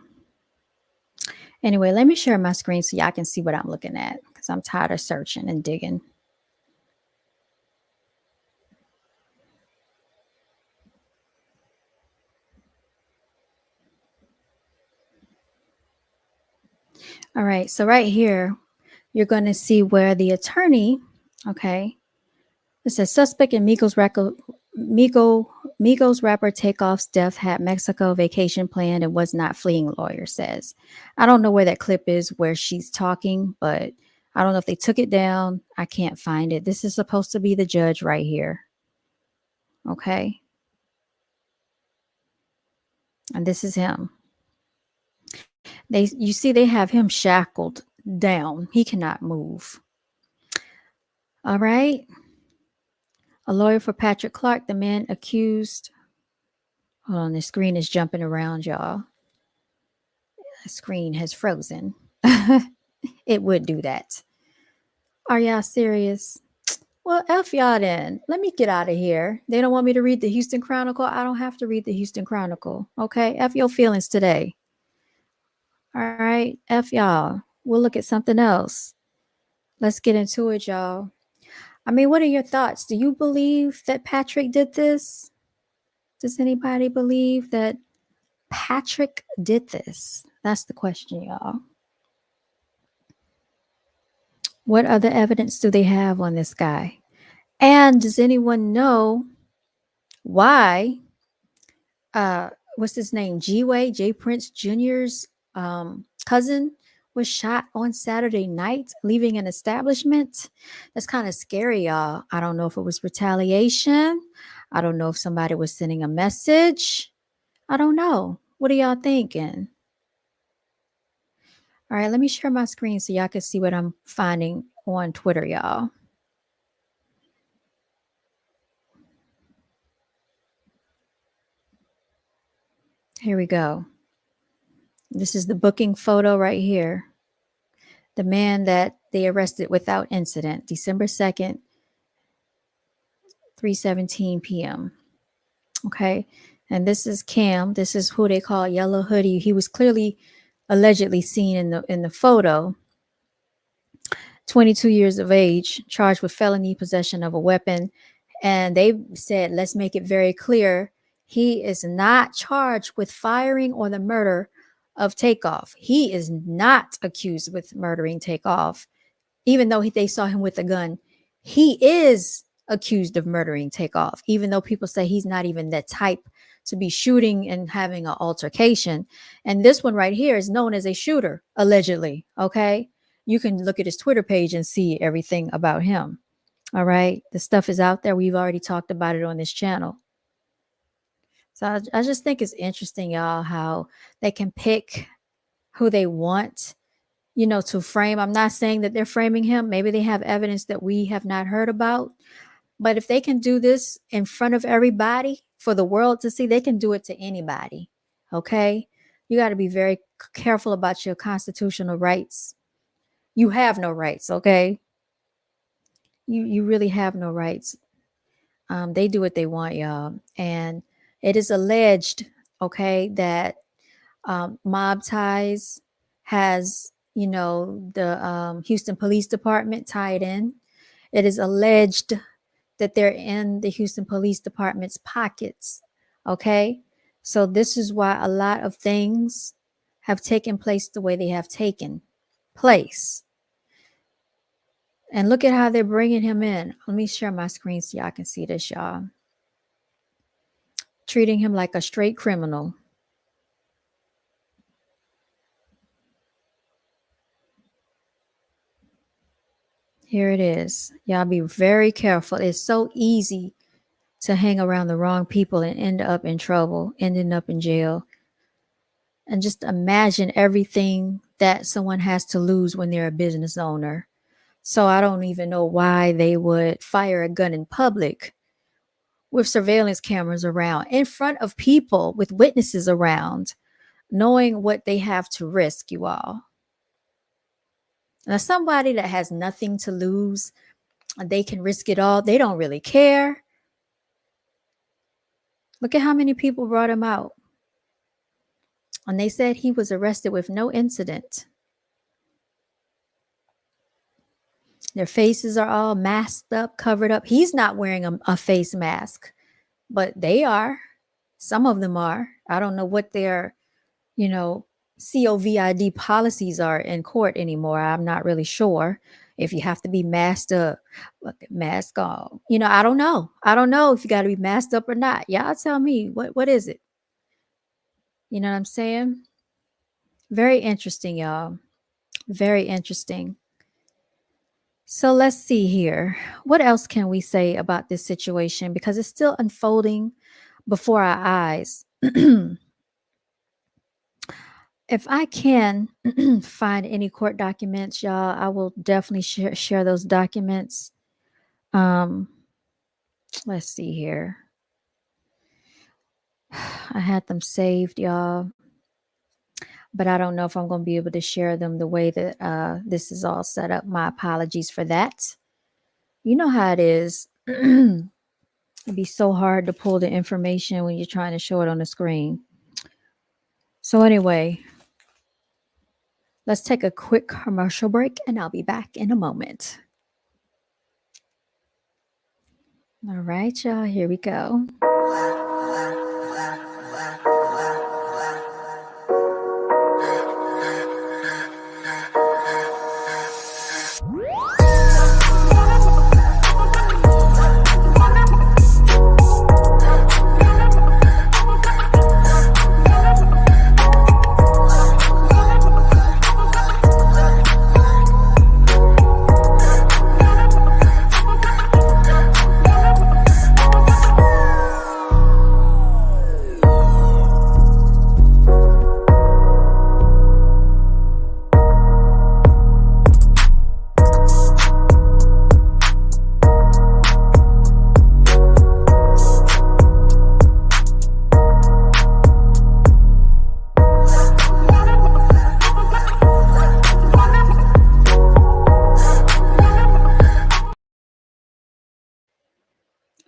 Anyway, let me share my screen so y'all can see what I'm looking at because I'm tired of searching and digging. All right, so right here, you're going to see where the attorney, okay, it says suspect in Migos rapper TakeOff's death had Mexico vacation planned and was not fleeing, lawyer says. I don't know where that clip is where she's talking, but I don't know if they took it down. I can't find it. This is supposed to be the judge right here. Okay. And this is him. You see, they have him shackled down. He cannot move. All right. A lawyer for Patrick Clark, the man accused. Hold on, the screen is jumping around, y'all. The screen has frozen. It would do that. Are y'all serious? Well, F y'all then. Let me get out of here. They don't want me to read the Houston Chronicle. I don't have to read the Houston Chronicle. Okay. F your feelings today. All right. F y'all. We'll look at something else. Let's get into it, y'all. I mean, what are your thoughts? Do you believe that Patrick did this? Does anybody believe that Patrick did this? That's the question, y'all. What other evidence do they have on this guy? And does anyone know why what's his name? Jay Prince Jr.'s cousin was shot on Saturday night, leaving an establishment? That's kind of scary, y'all. I don't know if it was retaliation. I don't know if somebody was sending a message. I don't know. What are y'all thinking? All right, let me share my screen so y'all can see what I'm finding on Twitter, y'all. Here we go. This is the booking photo right here. The man that they arrested without incident, December 2nd, 3:17 p.m. Okay. And this is Cam. This is who they call Yellow Hoodie. He was clearly allegedly seen in the photo. 22 years of age, charged with felony possession of a weapon. And they said, let's make it very clear, he is not charged with firing or the murder of Takeoff. He is not accused with murdering Takeoff, even though they saw him with a gun. He is accused of murdering Takeoff, even though people say he's not even that type to be shooting and having an altercation. And this one right here is known as a shooter, allegedly. Okay. You can look at his Twitter page and see everything about him. All right. The stuff is out there. We've already talked about it on this channel. So I just think it's interesting, y'all, how they can pick who they want, you know, to frame. I'm not saying that they're framing him. Maybe they have evidence that we have not heard about. But if they can do this in front of everybody for the world to see, they can do it to anybody. Okay. You got to be very careful about your constitutional rights. You have no rights. Okay. You really have no rights. They do what they want, y'all. And it is alleged, okay, that Mob Ties has, you know, the Houston Police Department tied in. It is alleged that they're in the Houston Police Department's pockets, okay? So this is why a lot of things have taken place the way they have taken place. And look at how they're bringing him in. Let me share my screen so y'all can see this, y'all. treating him like a straight criminal. Here it is. Y'all be very careful. It's so easy to hang around the wrong people and end up in trouble, ending up in jail. And just imagine everything that someone has to lose when they're a business owner. So I don't even know why they would fire a gun in public with surveillance cameras around, in front of people, with witnesses around, knowing what they have to risk, you all. Now, somebody that has nothing to lose, they can risk it all. They don't really care. Look at how many people brought him out. And they said he was arrested with no incident. Their faces are all masked up, covered up. He's not wearing a face mask, but they are. Some of them are. I don't know what their, COVID policies are in court anymore. I'm not really sure if you have to be masked up, mask on. I don't know. I don't know if you got to be masked up or not. Y'all tell me, what is it? You know what I'm saying? Very interesting, y'all. Very interesting. So let's see here. What else can we say about this situation? Because it's still unfolding before our eyes. If I can find any court documents, y'all, I will definitely share those documents. Let's see here. I had them saved, y'all, but I don't know if I'm going to be able to share them the way that this is all set up. My apologies for that. You know how it is. It'd be so hard to pull the information when you're trying to show it on the screen. So anyway, let's take a quick commercial break and I'll be back in a moment. All right, y'all, here we go.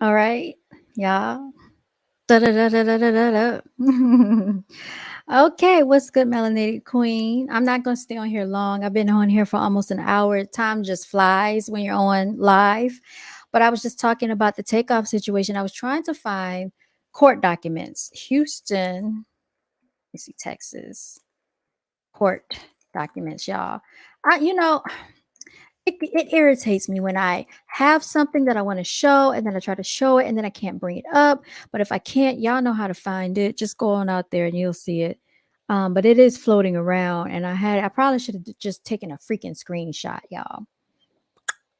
All right, y'all. Okay, what's good, Melanated Queen? I'm not going to stay on here long. I've been on here for almost an hour. Time just flies when you're on live. But I was just talking about the TakeOff situation. I was trying to find court documents. Houston, let me see, Texas. Court documents, y'all. It irritates me when I have something that I want to show and then I try to show it and then I can't bring it up. But if I can't, y'all know how to find it. Just go on out there and you'll see it. But it is floating around and I probably should have just taken a freaking screenshot, y'all.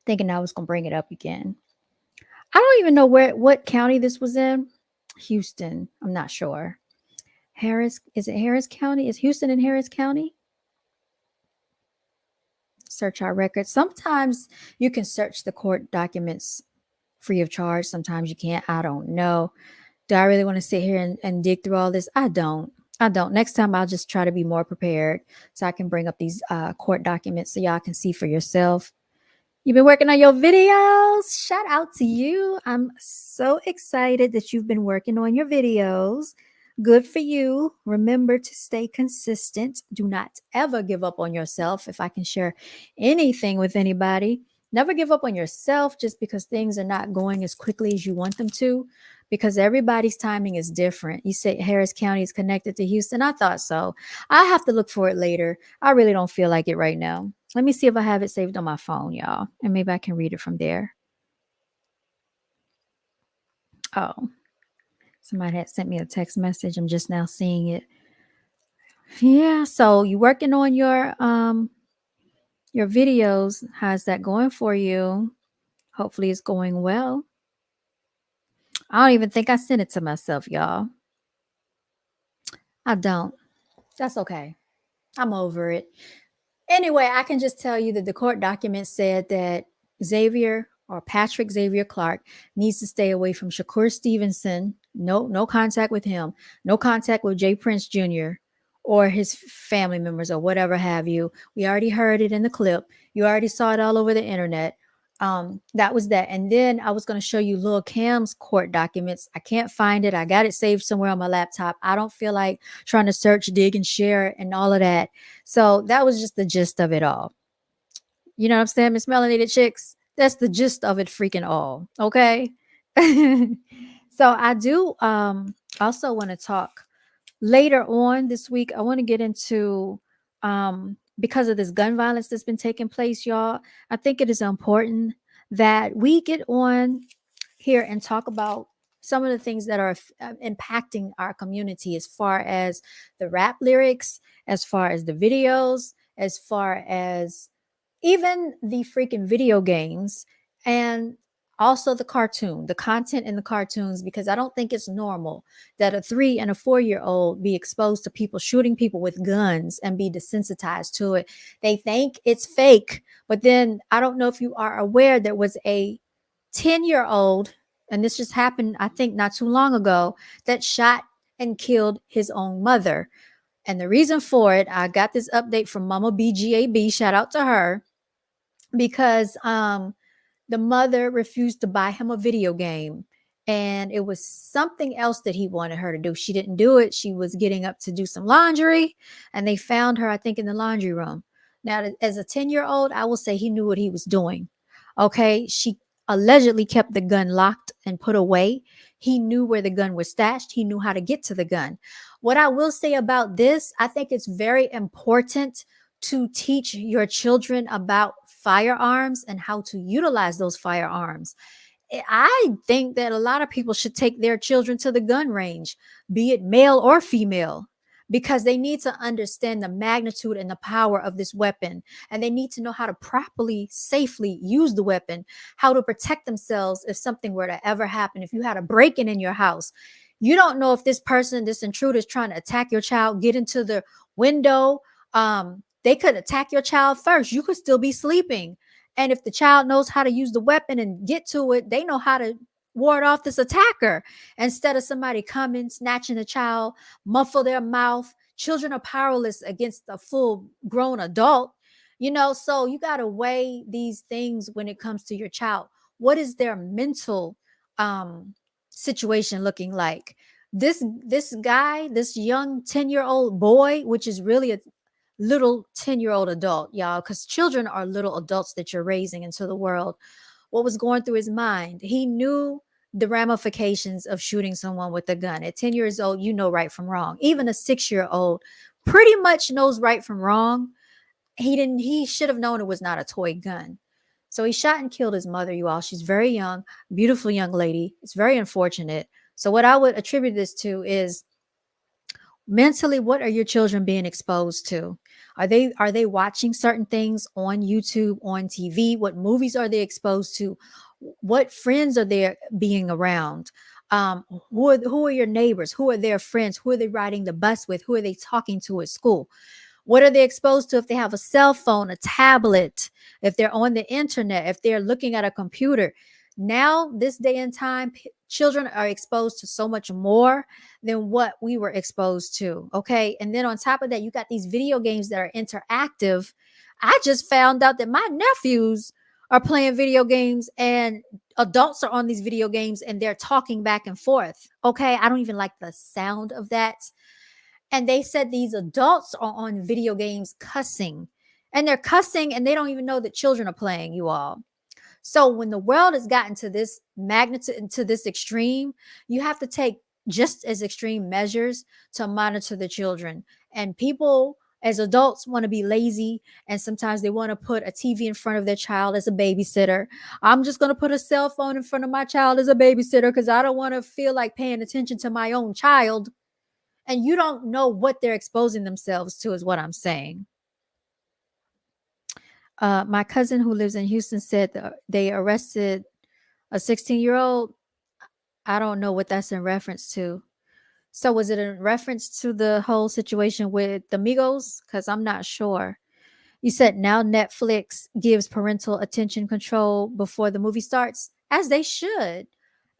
Thinking I was going to bring it up again. I don't even know what county this was in. Houston. I'm not sure. Harris. Is it Harris County? Is Houston in Harris County? Search our records. Sometimes you can search the court documents free of charge. Sometimes you can't. I don't know. Do I really want to sit here and dig through all this? I don't. Next time I'll just try to be more prepared so I can bring up these court documents so y'all can see for yourself. You've been working on your videos. Shout out to you. I'm so excited that you've been working on your videos. Good for you. Remember to stay consistent. Do not ever give up on yourself. If I can share anything with anybody, never give up on yourself just because things are not going as quickly as you want them to, because everybody's timing is different. You say Harris County is connected to Houston. I thought so. I have to look for it later. I really don't feel like it right now. Let me see if I have it saved on my phone, y'all, and maybe I can read it from there. Oh. Somebody had sent me a text message. I'm just now seeing it. Yeah, so you working on your videos. How's that going for you? Hopefully it's going well. I don't even think I sent it to myself, y'all. I don't. That's okay. I'm over it. Anyway, I can just tell you that the court document said that Xavier or Patrick Xavier Clark needs to stay away from Shakur Stevenson. No contact with him. No contact with Jay Prince Jr. or his family members or whatever have you. We already heard it in the clip. You already saw it all over the internet. That was that. And then I was going to show you Lil Cam's court documents. I can't find it. I got it saved somewhere on my laptop. I don't feel like trying to search, dig, and share and all of that. So that was just the gist of it all. You know what I'm saying, Miss Melanated Chicks? That's the gist of it freaking all. Okay. So I do also want to talk later on this week. I want to get into because of this gun violence that's been taking place, y'all. I think it is important that we get on here and talk about some of the things that are impacting our community, as far as the rap lyrics, as far as the videos, as far as even the freaking video games, and also the content in the cartoons, because I don't think it's normal that a 3 and a 4-year-old be exposed to people shooting people with guns and be desensitized to it. They think it's fake, but then I don't know if you are aware, there was a 10-year-old, and this just happened, I think, not too long ago, that shot and killed his own mother. And the reason for it, I got this update from Mama BGAB, shout out to her, because the mother refused to buy him a video game, and it was something else that he wanted her to do. She didn't do it. She was getting up to do some laundry, and they found her, I think, in the laundry room. Now, as a 10-year-old, I will say he knew what he was doing. Okay, she allegedly kept the gun locked and put away. He knew where the gun was stashed. He knew how to get to the gun. What I will say about this, I think it's very important to teach your children about firearms and how to utilize those firearms. I think that a lot of people should take their children to the gun range, be it male or female, because they need to understand the magnitude and the power of this weapon. And they need to know how to properly, safely use the weapon, how to protect themselves if something were to ever happen. If you had a break-in in your house, you don't know if this person, this intruder, is trying to attack your child, get into the window. They could attack your child first. You could still be sleeping. And if the child knows how to use the weapon and get to it, they know how to ward off this attacker, instead of somebody coming, snatching a child, muffle their mouth. Children are powerless against a full grown adult, so you got to weigh these things when it comes to your child. What is their mental situation looking like? This guy, this young 10-year-old boy, which is really a little 10-year-old adult, y'all, because children are little adults that you're raising into the world. What was going through his mind? He knew the ramifications of shooting someone with a gun. At 10 years old, you know right from wrong. Even a 6-year-old pretty much knows right from wrong. He should have known it was not a toy gun. So he shot and killed his mother, you all. She's very young, beautiful young lady. It's very unfortunate. So what I would attribute this to is, mentally, what are your children being exposed to? Are they watching certain things on YouTube, on TV? What movies are they exposed to? What friends are they being around? Who are your neighbors? Who are their friends? Who are they riding the bus with? Who are they talking to at school? What are they exposed to if they have a cell phone, a tablet, if they're on the internet, if they're looking at a computer? Now, this day and time, children are exposed to so much more than what we were exposed to. Okay. And then on top of that, you got these video games that are interactive. I just found out that my nephews are playing video games, and adults are on these video games and they're talking back and forth. Okay. I don't even like the sound of that. And they said these adults are on video games cussing, and they're cussing and they don't even know that children are playing, you all. So when the world has gotten to this magnitude, to this extreme, you have to take just as extreme measures to monitor the children. And people As adults want to be lazy, and sometimes they want to put a TV in front of their child as a babysitter. I'm just going to put a cell phone in front of my child as a babysitter because I don't want to feel like paying attention to my own child. And you don't know what they're exposing themselves to, is what I'm saying. My cousin who lives in Houston said they arrested a 16-year-old. I don't know what that's in reference to. So was it in reference to the whole situation with the Migos? Because I'm not sure. You said now Netflix gives parental attention control before the movie starts, as they should.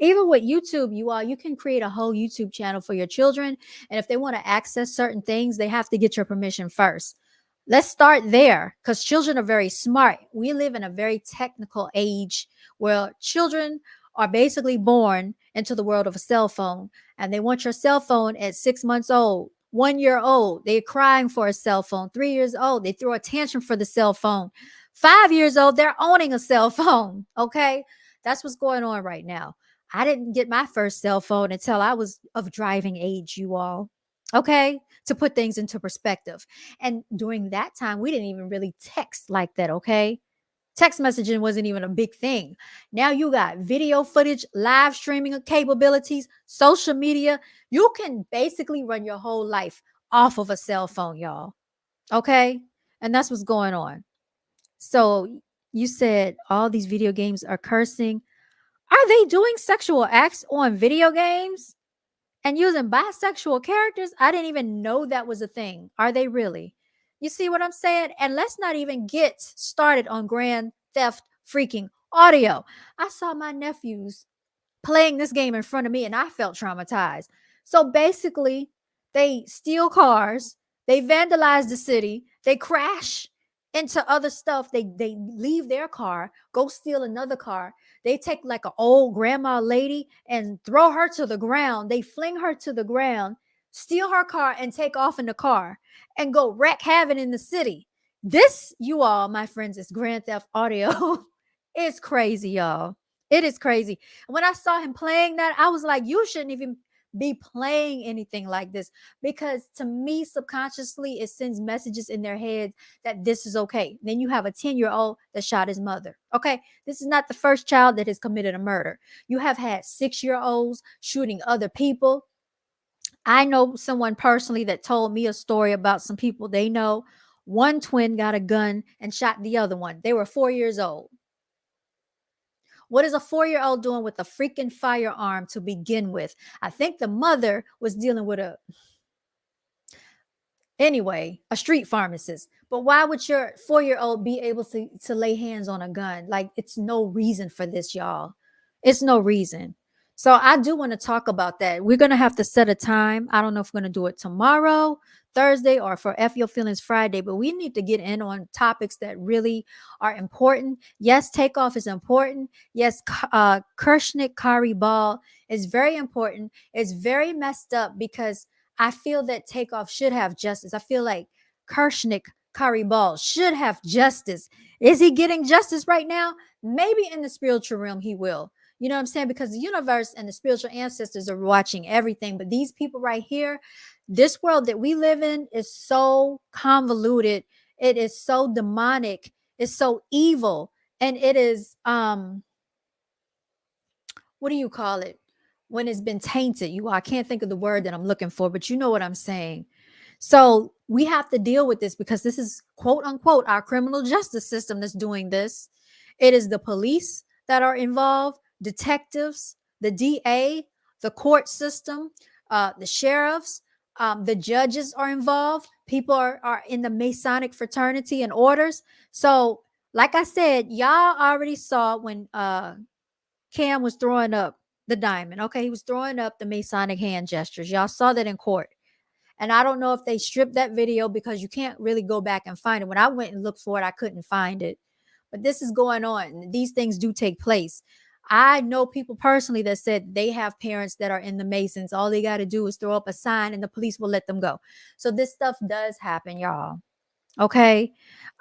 Even with YouTube, you can create a whole YouTube channel for your children. And if they want to access certain things, they have to get your permission first. Let's start there, because children are very smart. We live in a very technical age where children are basically born into the world of a cell phone, and they want your cell phone at 6 months old, 1 year old. They're crying for a cell phone. 3 years old, they throw a tantrum for the cell phone. 5 years old, they're owning a cell phone. Okay, that's what's going on right now. I didn't get my first cell phone until I was of driving age, you all. Okay, to put things into perspective. And during that time, we didn't even really text like that. Okay, text messaging wasn't even a big thing. Now you got video footage, live streaming capabilities, social media. You can basically run your whole life off of a cell phone, y'all. Okay, and that's what's going on. So you said all these video games are cursing. Are they doing sexual acts on video games and using bisexual characters? I didn't even know that was a thing. Are they really? You see what I'm saying? And let's not even get started on Grand Theft freaking Audio. I saw my nephews playing this game in front of me and I felt traumatized. So basically, they steal cars, they vandalize the city, they crash into other stuff. They leave their car, go steal another car. They take like an old grandma lady and throw her to the ground. They fling her to the ground, steal her car, and take off in the car and go wreak havoc in the city. This, you all, my friends, is Grand Theft Audio. It's crazy, y'all. It is crazy. When I saw him playing that, I was like, you shouldn't even be playing anything like this, because to me, subconsciously, it sends messages in their heads that this is okay. Then you have a 10-year-old that shot his mother. Okay, this is not the first child that has committed a murder. You have had 6-year-olds shooting other people. I know someone personally that told me a story about some people they know. One twin got a gun and shot the other one. They were 4 years old. What is a 4-year-old doing with a freaking firearm to begin with? I think the mother was dealing with a street pharmacist. But why would your 4-year-old be able to lay hands on a gun? Like, it's no reason for this, y'all. It's no reason. So I do want to talk about that. We're going to have to set a time. I don't know if we're going to do it tomorrow, Thursday, or for F Your Feelings Friday, but we need to get in on topics that really are important. Yes, TakeOff is important. Yes, Kirsnick Khari Ball is very important. It's very messed up because I feel that TakeOff should have justice. I feel like Kirsnick Khari Ball should have justice. Is he getting justice right now? Maybe in the spiritual realm he will. You know what I'm saying? Because the universe and the spiritual ancestors are watching everything. But these people right here, this world that we live in is so convoluted. It is so demonic. It's so evil. And it is, what do you call it? When it's been tainted. I can't think of the word that I'm looking for, but you know what I'm saying. So we have to deal with this because this is, quote unquote, our criminal justice system that's doing this. It is the police that are involved, detectives, the DA, the court system, the sheriffs, the judges are involved. People are in the Masonic fraternity and orders. So, like I said, y'all already saw when Cam was throwing up the diamond. Okay, he was throwing up the Masonic hand gestures. Y'all saw that in court. And I don't know if they stripped that video because you can't really go back and find it. When I went and looked for it, I couldn't find it. But this is going on. These things do take place. I know people personally that said they have parents that are in the Masons. All they got to do is throw up a sign and the police will let them go. So this stuff does happen, y'all. Okay.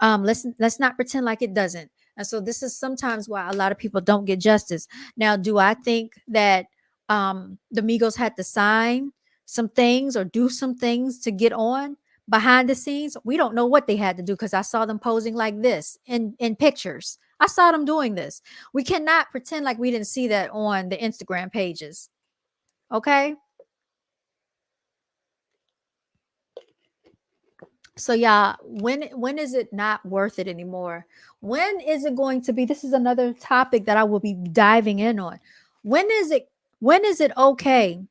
Let's not pretend like it doesn't. And so this is sometimes why a lot of people don't get justice. Now, do I think that the Migos had to sign some things or do some things to get on? behind the scenes, we don't know what they had to do because I saw them posing like this in pictures. I saw them doing this. We cannot pretend like we didn't see that on the Instagram pages. Okay? So y'all, when is it not worth it anymore? When is it going to be? This is another topic that I will be diving in on. When is it okay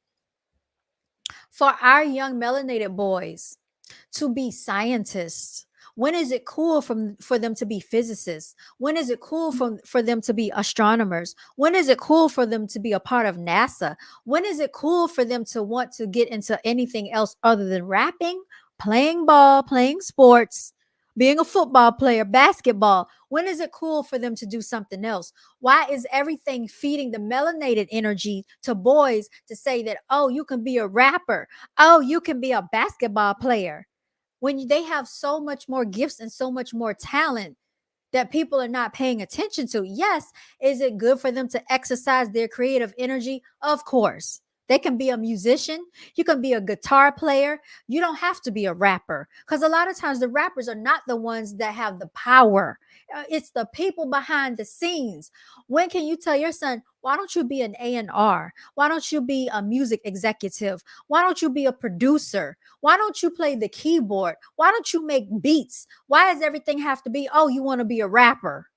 for our young melanated boys to be scientists? When is it cool for them to be physicists? When is it cool for them to be astronomers? When is it cool for them to be a part of NASA? When is it cool for them to want to get into anything else other than rapping, playing ball, playing sports, being a football player, basketball? When is it cool for them to do something else? Why is everything feeding the melanated energy to boys to say that, oh, you can be a rapper, oh, you can be a basketball player, when they have so much more gifts and so much more talent that people are not paying attention to? Yes, is it good for them to exercise their creative energy? Of course. They can be a musician. You can be a guitar player. You don't have to be a rapper, because a lot of times the rappers are not the ones that have the power. It's the people behind the scenes. When can you tell your son, why don't you be an A&R? Why don't you be a music executive? Why don't you be a producer? Why don't you play the keyboard? Why don't you make beats? Why does everything have to be, oh, you want to be a rapper?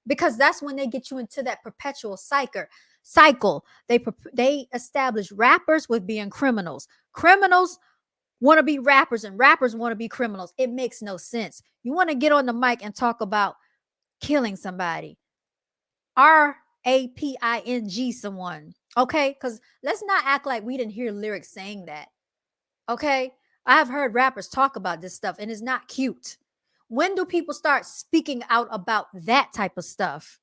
Because that's when they get you into that perpetual cycle. They establish rappers with being criminals. Criminals want to be rappers and rappers want to be criminals. It makes no sense. You want to get on the mic and talk about killing somebody, raping someone, okay? Because let's not act like we didn't hear lyrics saying that, okay? I have heard rappers talk about this stuff and it's not cute. When do people start speaking out about that type of stuff?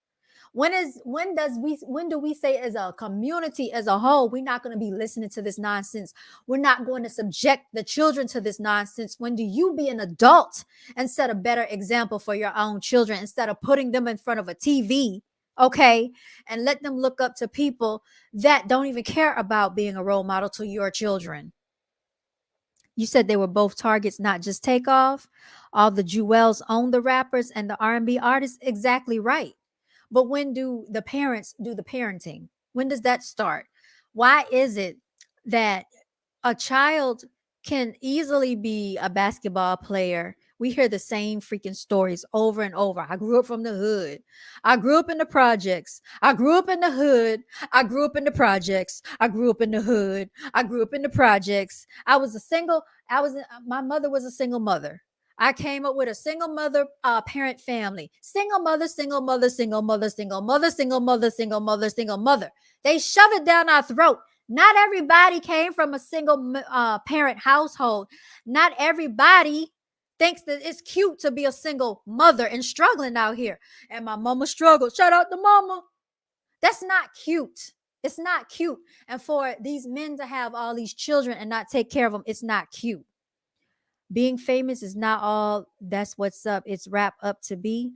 When do we say as a community as a whole, we're not going to be listening to this nonsense? We're not going to subject the children to this nonsense. When do you be an adult and set a better example for your own children instead of putting them in front of a TV, okay, and let them look up to people that don't even care about being a role model to your children? You said they were both targets, not just TakeOff. All the Jewels own the rappers and the R&B artists. Exactly right. But when do the parents do the parenting? When does that start? Why is it that a child can easily be a basketball player? We hear the same freaking stories over and over. I grew up from the hood. I grew up in the projects. I grew up in the hood. I grew up in the projects. I grew up in the hood. I grew up in the projects. My mother was a single mother. I came up with a single mother parent family. Single mother, single mother, single mother, single mother, single mother, single mother, single mother. They shove it down our throat. Not everybody came from a single parent household. Not everybody thinks that it's cute to be a single mother and struggling out here. And my mama struggled. Shout out to mama. That's not cute. It's not cute. And for these men to have all these children and not take care of them, it's not cute. Being famous is not all that's what's up. It's wrapped up to be.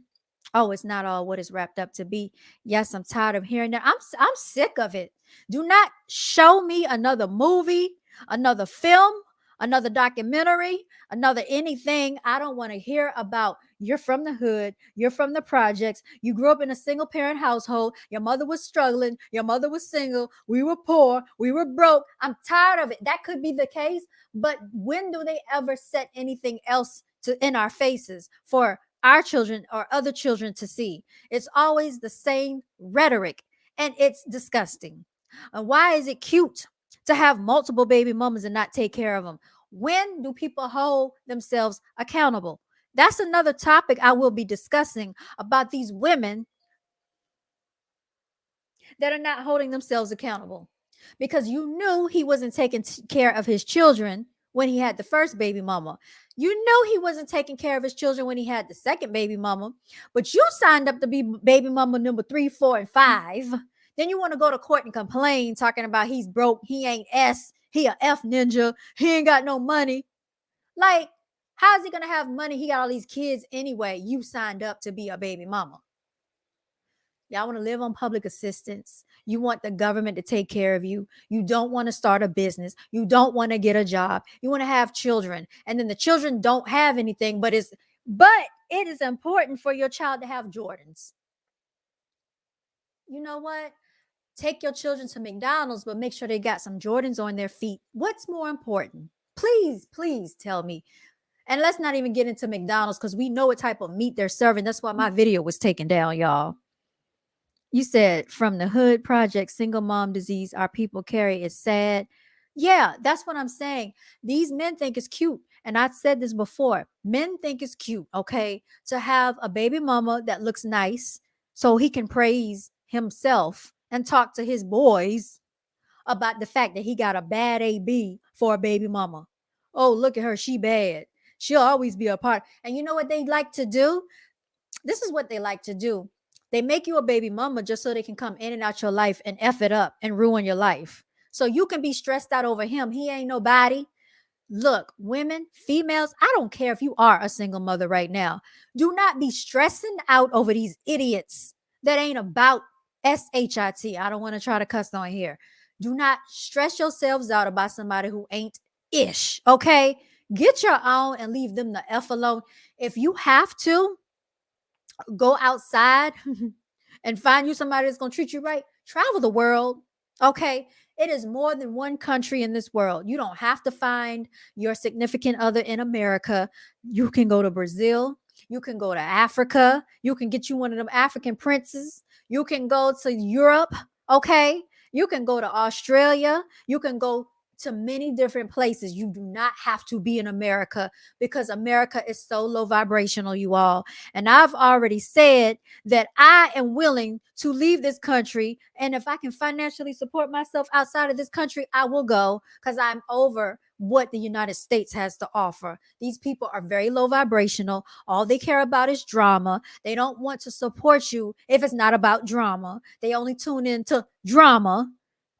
Oh, it's not all what it's wrapped up to be. Yes, I'm tired of hearing that. I'm sick of it. Do not show me another movie, another film, another documentary, another anything. I don't want to hear about you're from the hood, you're from the projects, you grew up in a single parent household, your mother was struggling, your mother was single, we were poor, we were broke. I'm tired of it. That could be the case, but when do they ever set anything else in our faces for our children or other children to see? It's always the same rhetoric, and it's disgusting. And why is it cute to have multiple baby mamas and not take care of them? When do people hold themselves accountable? That's another topic I will be discussing about these women that are not holding themselves accountable. Because you knew he wasn't taking care of his children when he had the first baby mama. You knew he wasn't taking care of his children when he had the second baby mama, but you signed up to be baby mama number 3, 4, and 5. Then you want to go to court and complain, talking about he's broke, he ain't S, he a F ninja, he ain't got no money. Like, how's he gonna have money? He got all these kids anyway. You signed up to be a baby mama. Y'all want to live on public assistance. You want the government to take care of you. You don't want to start a business. You don't want to get a job. You want to have children. And then the children don't have anything, but it is important for your child to have Jordans. You know what? Take your children to McDonald's, but make sure they got some Jordans on their feet. What's more important? Please, please tell me. And let's not even get into McDonald's because we know what type of meat they're serving. That's why my video was taken down, y'all. You said from the Hood Project, single mom disease our people carry is sad. Yeah, that's what I'm saying. These men think it's cute. And I said this before. Men think it's cute, okay, to have a baby mama that looks nice so he can praise himself and talk to his boys about the fact that he got a bad AB for a baby mama. Oh, look at her. She bad. She'll always be a part. And you know what they like to do? This is what they like to do. They make you a baby mama just so they can come in and out your life and F it up and ruin your life. So you can be stressed out over him. He ain't nobody. Look, women, females, I don't care if you are a single mother right now. Do not be stressing out over these idiots that ain't about SHIT. I don't want to try to cuss on here. Do not stress yourselves out about somebody who ain't ish, okay? Get your own and leave them the F alone. If you have to, go outside and find you somebody that's going to treat you right. Travel the world, okay? It is more than one country in this world. You don't have to find your significant other in America. You can go to Brazil. You can go to Africa. You can get you one of them African princes. You can go to Europe, okay? You can go to Australia. You can go to many different places. You do not have to be in America because America is so low vibrational, you all. And I've already said that I am willing to leave this country. And if I can financially support myself outside of this country, I will go because I'm over what the United States has to offer. These people are very low vibrational. All they care about is drama. They don't want to support you if it's not about drama. They only tune into drama.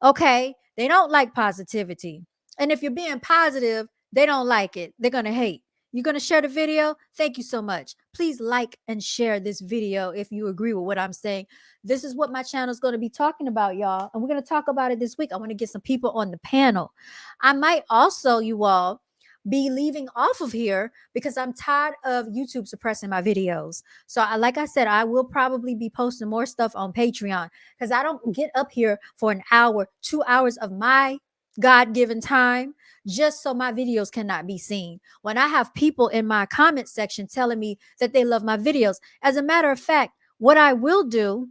Okay? They don't like positivity. And if you're being positive, they don't like it. They're going to hate. You're going to share the video? Thank you so much. Please like and share this video if you agree with what I'm saying. This is what my channel is going to be talking about, y'all. And we're going to talk about it this week. I want to get some people on the panel. I might also, you all, be leaving off of here because I'm tired of YouTube suppressing my videos. So like I said, I will probably be posting more stuff on Patreon because I don't get up here for an hour, 2 hours of my God-given time just so my videos cannot be seen. When I have people in my comment section telling me that they love my videos. As a matter of fact, what I will do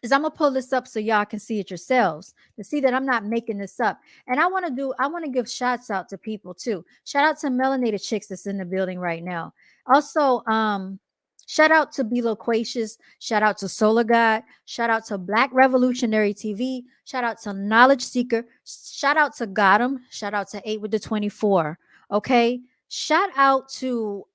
is I'm going to pull this up so y'all can see it yourselves to see that I'm not making this up. And I want to give shouts out to people too. Shout out to Melanated Chicks that's in the building right now. Also, shout out to Be Loquacious. Shout out to Solar God. Shout out to Black Revolutionary TV. Shout out to Knowledge Seeker. Shout out to Gotham. Shout out to 8 with the 24. Okay. Shout out to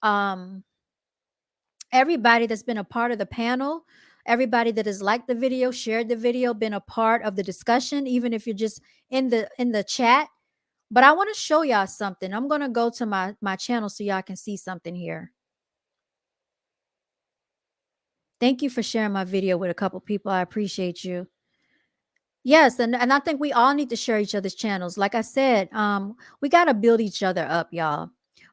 everybody that's been a part of the panel. Everybody that has liked the video, shared the video, been a part of the discussion, even if you're just in the chat. But I want to show y'all something. I'm going to go to my channel so y'all can see something here. Thank you for sharing my video with a couple people. I appreciate you. Yes, and I think we all need to share each other's channels. Like I said, we got to build each other up, y'all.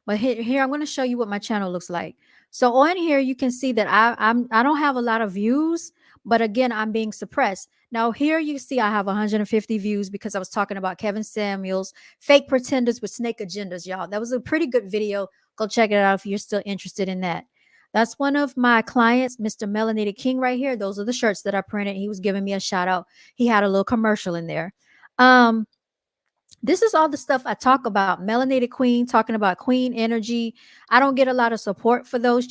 But here I'm going to show you what my channel looks like. So on here, you can see that I don't have a lot of views, but again, I'm being suppressed. Now here you see I have 150 views because I was talking about Kevin Samuels, fake pretenders with snake agendas, y'all. That was a pretty good video. Go check it out if you're still interested in that. That's one of my clients, Mr. Melanated King right here. Those are the shirts that I printed. He was giving me a shout out. He had a little commercial in there. This is all the stuff I talk about. Melanated Queen, talking about queen energy. I don't get a lot of support for those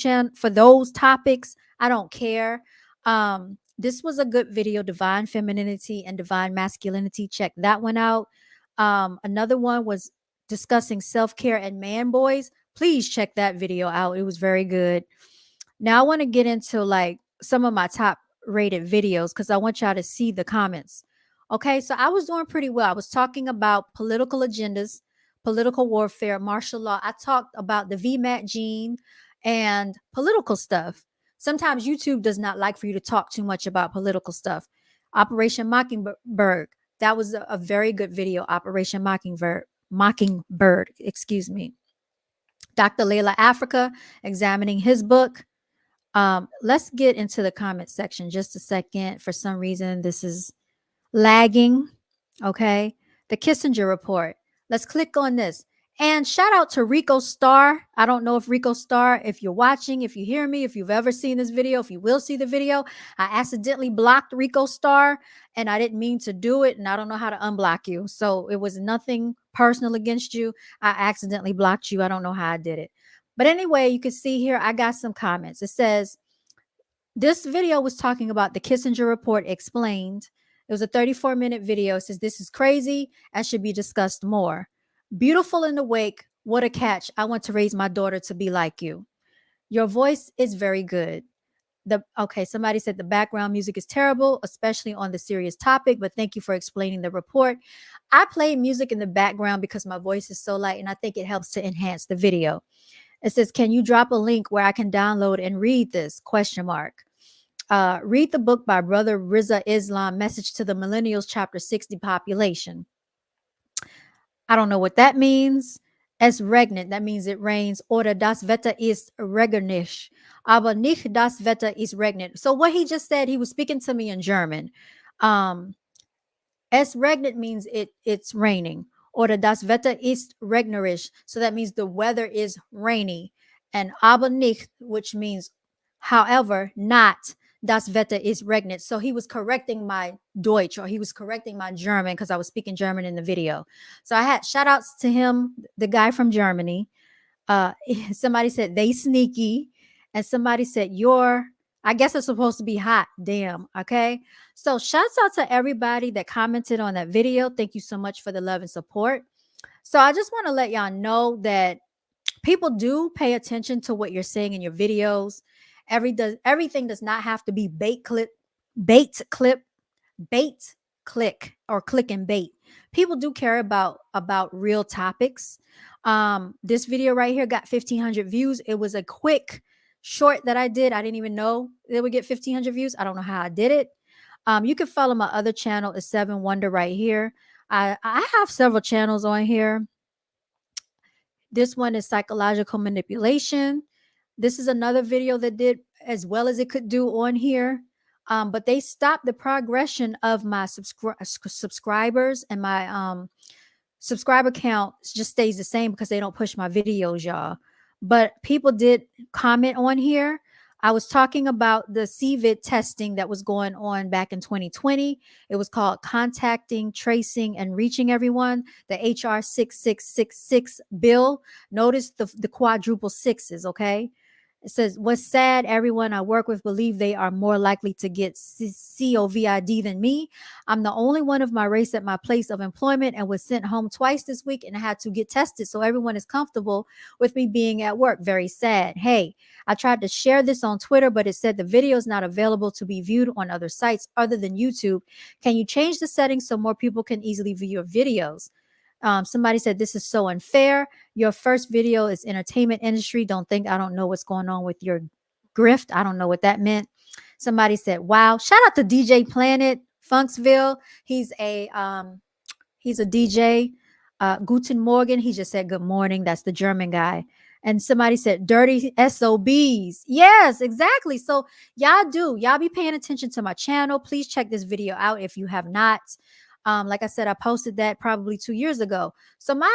topics. I don't care. This was a good video, Divine Femininity and Divine Masculinity. Check that one out. Another one was discussing self-care and man boys. Please check that video out. It was very good. Now I want to get into like some of my top rated videos because I want y'all to see the comments. Okay, so I was doing pretty well. I was talking about political agendas, political warfare, martial law. I talked about the VMAT gene and political stuff. Sometimes YouTube does not like for you to talk too much about political stuff. Operation Mockingbird. That was a very good video. Operation Mockingbird, excuse me. Dr. Layla Africa examining his book. Let's get into the comment section just a second. For some reason, this is lagging. Okay. The Kissinger report. Let's click on this. And shout out to Rico Starr. I don't know if Rico Starr, if you're watching, if you hear me, if you've ever seen this video, if you will see the video. I accidentally blocked Rico Starr and I didn't mean to do it. And I don't know how to unblock you. So it was nothing personal against you. I accidentally blocked you. I don't know how I did it. But anyway, you can see here, I got some comments. It says, this video was talking about the Kissinger report explained. It was a 34-minute video. It says, this is crazy and should be discussed more. Beautiful in the wake. What a catch. I want to raise my daughter to be like you. Your voice is very good. Okay, somebody said the background music is terrible, especially on the serious topic, but thank you for explaining the report. I play music in the background because my voice is so light and I think it helps to enhance the video. It says, can you drop a link where I can download and read this? Question mark. Read the book by Brother Riza Islam, Message to the Millennials, Chapter 60 Population. I don't know what that means. Es regnet, that means it rains. Oder das Wetter ist regnerisch. Aber nicht das Wetter ist regnet. So what he just said, he was speaking to me in German. Es regnet means it's raining. Oder das Wetter ist regnerisch. So that means the weather is rainy. And aber nicht, which means however, not das Wetter ist regnet. So he was correcting my Deutsch, or he was correcting my German because I was speaking German in the video. So I had shout outs to him, the guy from Germany. Somebody said they sneaky. And somebody said I guess it's supposed to be hot. Damn. Okay. So shouts out to everybody that commented on that video. Thank you so much for the love and support. So I just want to let y'all know that people do pay attention to what you're saying in your videos. Everything does not have to be bait, click, or click and bait. People do care about real topics. This video right here got 1,500 views. It was a quick short that I did. I didn't even know it would get 1,500 views. I don't know how I did it. You can follow my other channel. It's 7 Wonder right here. I have several channels on here. This one is psychological manipulation. This is another video that did as well as it could do on here. But they stopped the progression of my subscribers, and my subscriber count just stays the same because they don't push my videos, y'all. But people did comment on here. I was talking about the CVID testing that was going on back in 2020. It was called Contacting, Tracing, and Reaching Everyone, the HR 6666 bill. Notice the quadruple sixes, okay? It says, what's sad, everyone I work with believe they are more likely to get COVID than me. I'm the only one of my race at my place of employment and was sent home twice this week and had to get tested. So everyone is comfortable with me being at work. Very sad. Hey, I tried to share this on Twitter, but it said the video is not available to be viewed on other sites other than YouTube. Can you change the settings so more people can easily view your videos? Somebody said, this is so unfair. Your first video is entertainment industry. Don't think I don't know what's going on with your grift. I don't know what that meant. Somebody said, wow. Shout out to DJ Planet Funksville. He's a DJ. Guten Morgen. He just said good morning. That's the German guy. And somebody said dirty SOBs. Yes, exactly. So y'all be paying attention to my channel. Please check this video out if you have not. Like I said, I posted that probably 2 years ago. So my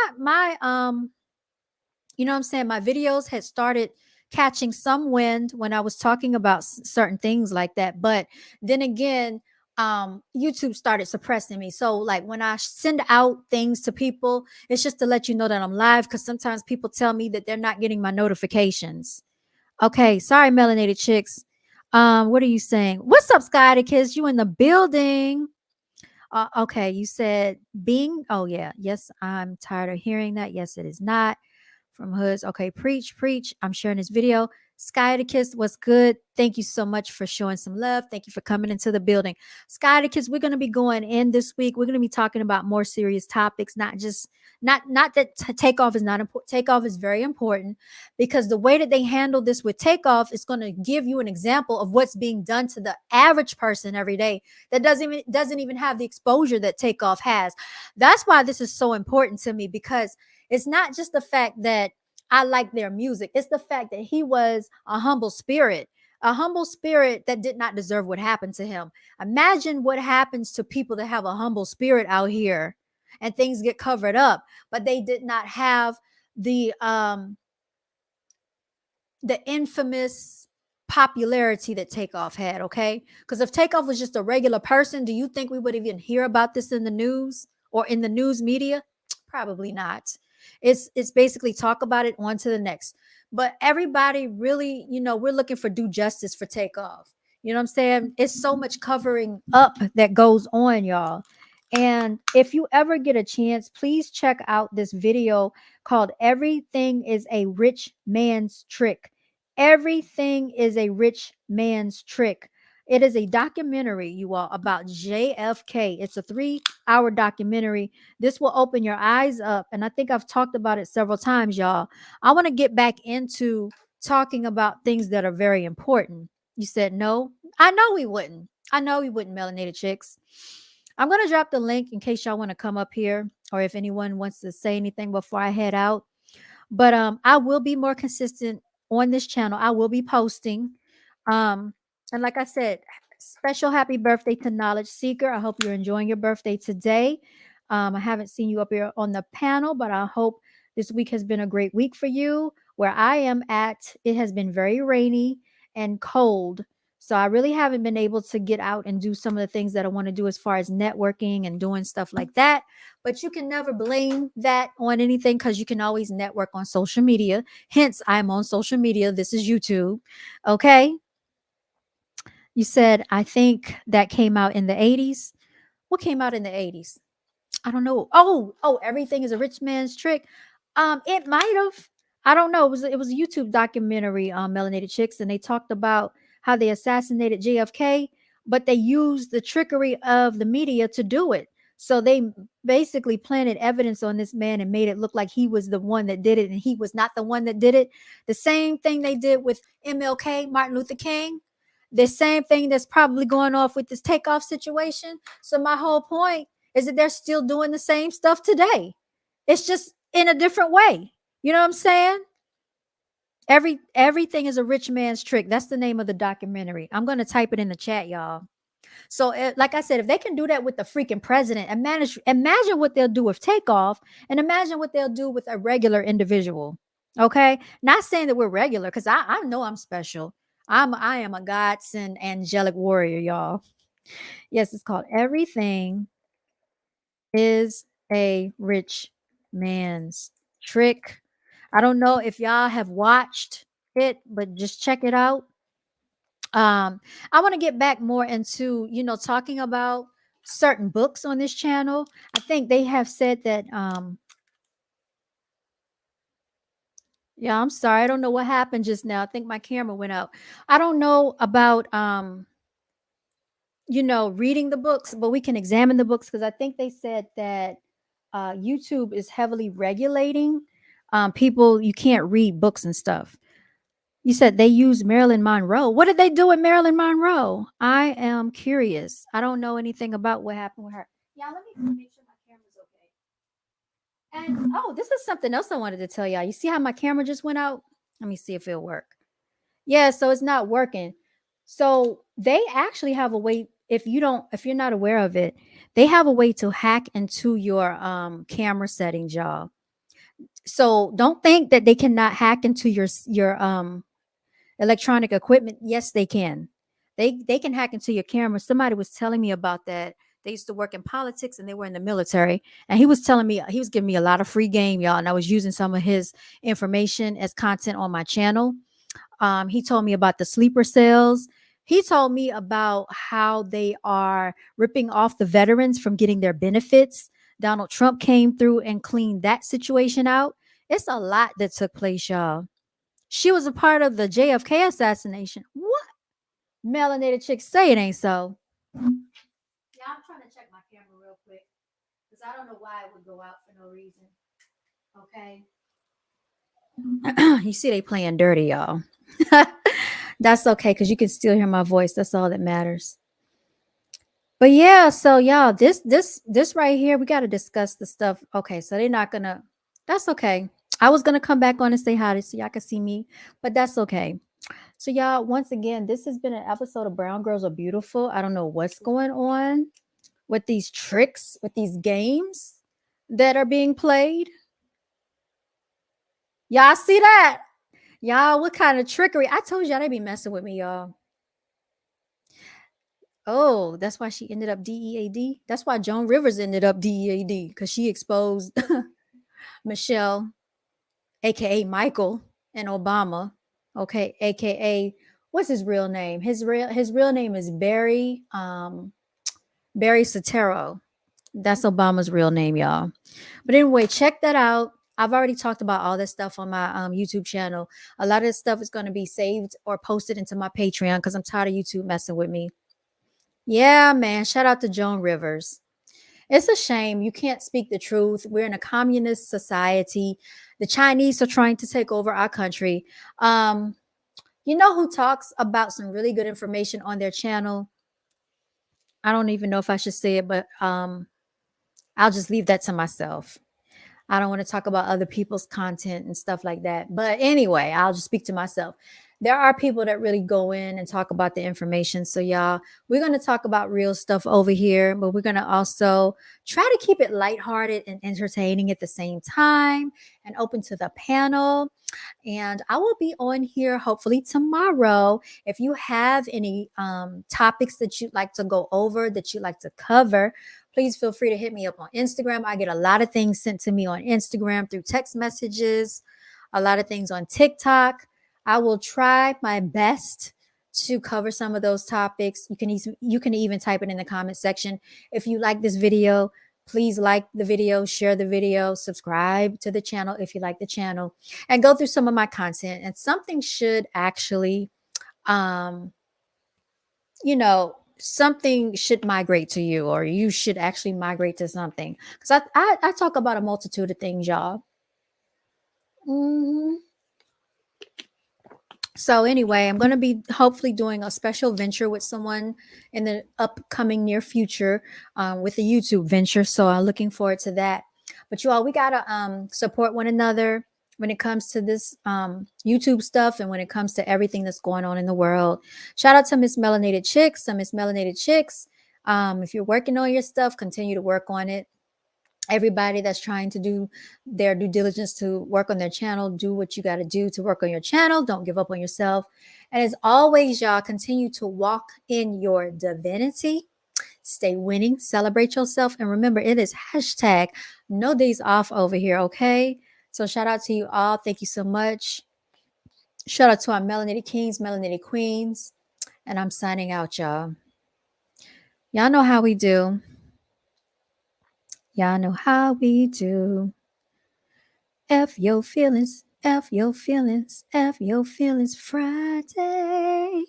you know what I'm saying? My videos had started catching some wind when I was talking about certain things like that. But then again, YouTube started suppressing me. So like when I send out things to people, it's just to let you know that I'm live, because sometimes people tell me that they're not getting my notifications. Okay, sorry, melanated chicks. What are you saying? What's up, Sky Kids? You in the building? Okay, you said Bing. Oh, yeah. Yes, I'm tired of hearing that. Yes, it is not. From Hoods. Okay, preach. I'm sharing this video. Skyticus, what's good? Thank you so much for showing some love. Thank you for coming into the building. Skyticus, we're going to be going in this week. We're going to be talking about more serious topics, not that takeoff is not important. Takeoff is very important because the way that they handle this with takeoff is going to give you an example of what's being done to the average person every day that doesn't even have the exposure that takeoff has. That's why this is so important to me, because it's not just the fact that I like their music. It's the fact that he was a humble spirit that did not deserve what happened to him. Imagine what happens to people that have a humble spirit out here and things get covered up, but they did not have the infamous popularity that Takeoff had, okay? Because if Takeoff was just a regular person, do you think we would even hear about this in the news or in the news media? Probably not. It's basically talk about it, on to the next. But everybody really, we're looking for due justice for Takeoff. You know what I'm saying? It's so much covering up that goes on, y'all. And if you ever get a chance, please check out this video called Everything is a Rich Man's Trick. Everything is a rich man's trick. It is a documentary, you all, about JFK. It's a 3-hour documentary. This will open your eyes up. And I think I've talked about it several times, y'all. I want to get back into talking about things that are very important. You said no. I know we wouldn't. Melanated chicks. I'm going to drop the link in case y'all want to come up here, or if anyone wants to say anything before I head out. But I will be more consistent on this channel. I will be posting. And like I said, special happy birthday to Knowledge Seeker. I hope you're enjoying your birthday today. I haven't seen you up here on the panel, but I hope this week has been a great week for you. Where I am at, it has been very rainy and cold. So I really haven't been able to get out and do some of the things that I want to do as far as networking and doing stuff like that. But you can never blame that on anything, because you can always network on social media. Hence, I'm on social media. This is YouTube. Okay. You said, I think that came out in the 80s. What came out in the 80s? I don't know. Oh, Everything is a Rich Man's Trick. It might have. I don't know. It was a YouTube documentary, Melanated Chicks, and they talked about how they assassinated JFK, but they used the trickery of the media to do it. So they basically planted evidence on this man and made it look like he was the one that did it, and he was not the one that did it. The same thing they did with MLK, Martin Luther King. The same thing that's probably going off with this Takeoff situation. So my whole point is that they're still doing the same stuff today. It's just in a different way. You know what I'm saying? Everything is a rich man's trick. That's the name of the documentary. I'm going to type it in the chat, y'all. So like I said, if they can do that with the freaking president, imagine what they'll do with Takeoff, and imagine what they'll do with a regular individual. Okay. Not saying that we're regular, because I know I'm special. I am a God-sent angelic warrior, y'all. Yes, it's called Everything is a Rich Man's Trick. I don't know if y'all have watched it, but just check it out. I want to get back more into, talking about certain books on this channel. I think they have said that, yeah, I'm sorry. I don't know what happened just now. I think my camera went out. I don't know about, reading the books, but we can examine the books, because I think they said that YouTube is heavily regulating people. You can't read books and stuff. You said they use Marilyn Monroe. What did they do with Marilyn Monroe? I am curious. I don't know anything about what happened with her. Yeah, let me make sure my camera's okay. And this is something else I wanted to tell y'all. You see how my camera just went out? Let me see if it'll work. Yeah, so it's not working. So they actually have a way, if you're not aware of it, they have a way to hack into your camera settings, y'all. So don't think that they cannot hack into your electronic equipment. Yes, they can. They can hack into your camera. Somebody was telling me about that. They used to work in politics and they were in the military. And he was telling me, he was giving me a lot of free game, y'all. And I was using some of his information as content on my channel. He told me about the sleeper cells. He told me about how they are ripping off the veterans from getting their benefits. Donald Trump came through and cleaned that situation out. It's a lot that took place, y'all. She was a part of the JFK assassination. What? Melanated chicks say it ain't so. Yeah, I'm trying to check my camera real quick because I don't know why it would go out for no reason. Okay. You see, they playing dirty, y'all. That's okay because you can still hear my voice. That's all that matters. But yeah, so y'all, this right here, we got to discuss the stuff. Okay, so they're not gonna. That's okay. I was gonna come back on and say hi so y'all can see me, but that's okay. So y'all, once again, this has been an episode of Brown Girls Are Beautiful. I don't know what's going on with these tricks, with these games that are being played. Y'all see that? Y'all, what kind of trickery? I told y'all they be messing with me, y'all. Oh, that's why she ended up DEAD. That's why Joan Rivers ended up DEAD because she exposed Michelle, aka Michael, and Obama. Okay, aka what's his real name? His real name is Barry Soetoro. That's Obama's real name, y'all. But anyway, check that out. I've already talked about all this stuff on my YouTube channel. A lot of this stuff is going to be saved or posted into my Patreon because I'm tired of YouTube messing with me. Yeah, man. Shout out to Joan Rivers. It's a shame you can't speak the truth. We're in a communist society. The Chinese are trying to take over our country. You know who talks about some really good information on their channel? I don't even know if I should say it, but I'll just leave that to myself. I don't want to talk about other people's content and stuff like that. But anyway, I'll just speak to myself. There are people that really go in and talk about the information. So y'all, we're going to talk about real stuff over here, but we're going to also try to keep it lighthearted and entertaining at the same time and open to the panel. And I will be on here hopefully tomorrow. If you have any topics that you'd like to go over, that you'd like to cover, please feel free to hit me up on Instagram. I get a lot of things sent to me on Instagram through text messages, a lot of things on TikTok. I will try my best to cover some of those topics. You can even type it in the comment section. If you like this video, please like the video, share the video, subscribe to the channel if you like the channel, and go through some of my content. And something should actually, something should migrate to you, or you should actually migrate to something. Because I talk about a multitude of things, y'all. So anyway, I'm going to be hopefully doing a special venture with someone in the upcoming near future with a YouTube venture. So I'm looking forward to that. But you all, we got to support one another when it comes to this YouTube stuff and when it comes to everything that's going on in the world. Shout out to Miss Melanated Chicks and Miss Melanated Chicks. If you're working on your stuff, continue to work on it. Everybody that's trying to do their due diligence to work on their channel, do what you got to do to work on your channel. Don't give up on yourself. And as always, y'all, continue to walk in your divinity. Stay winning, celebrate yourself. And remember, it is hashtag no days off over here, okay? So shout out to you all. Thank you so much. Shout out to our melanated kings, melanated queens. And I'm signing out, y'all. Y'all know how we do. Y'all know how we do. F your feelings, F your feelings, F your feelings Friday.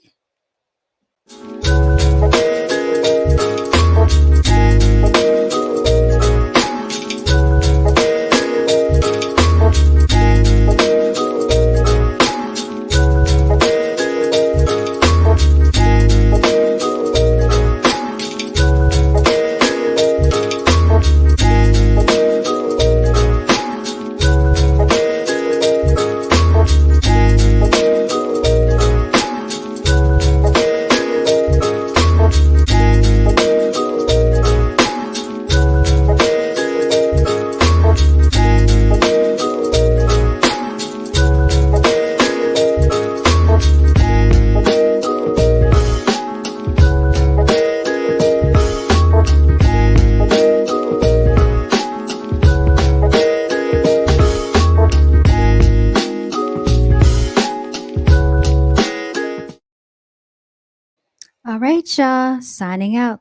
All right, y'all, signing out.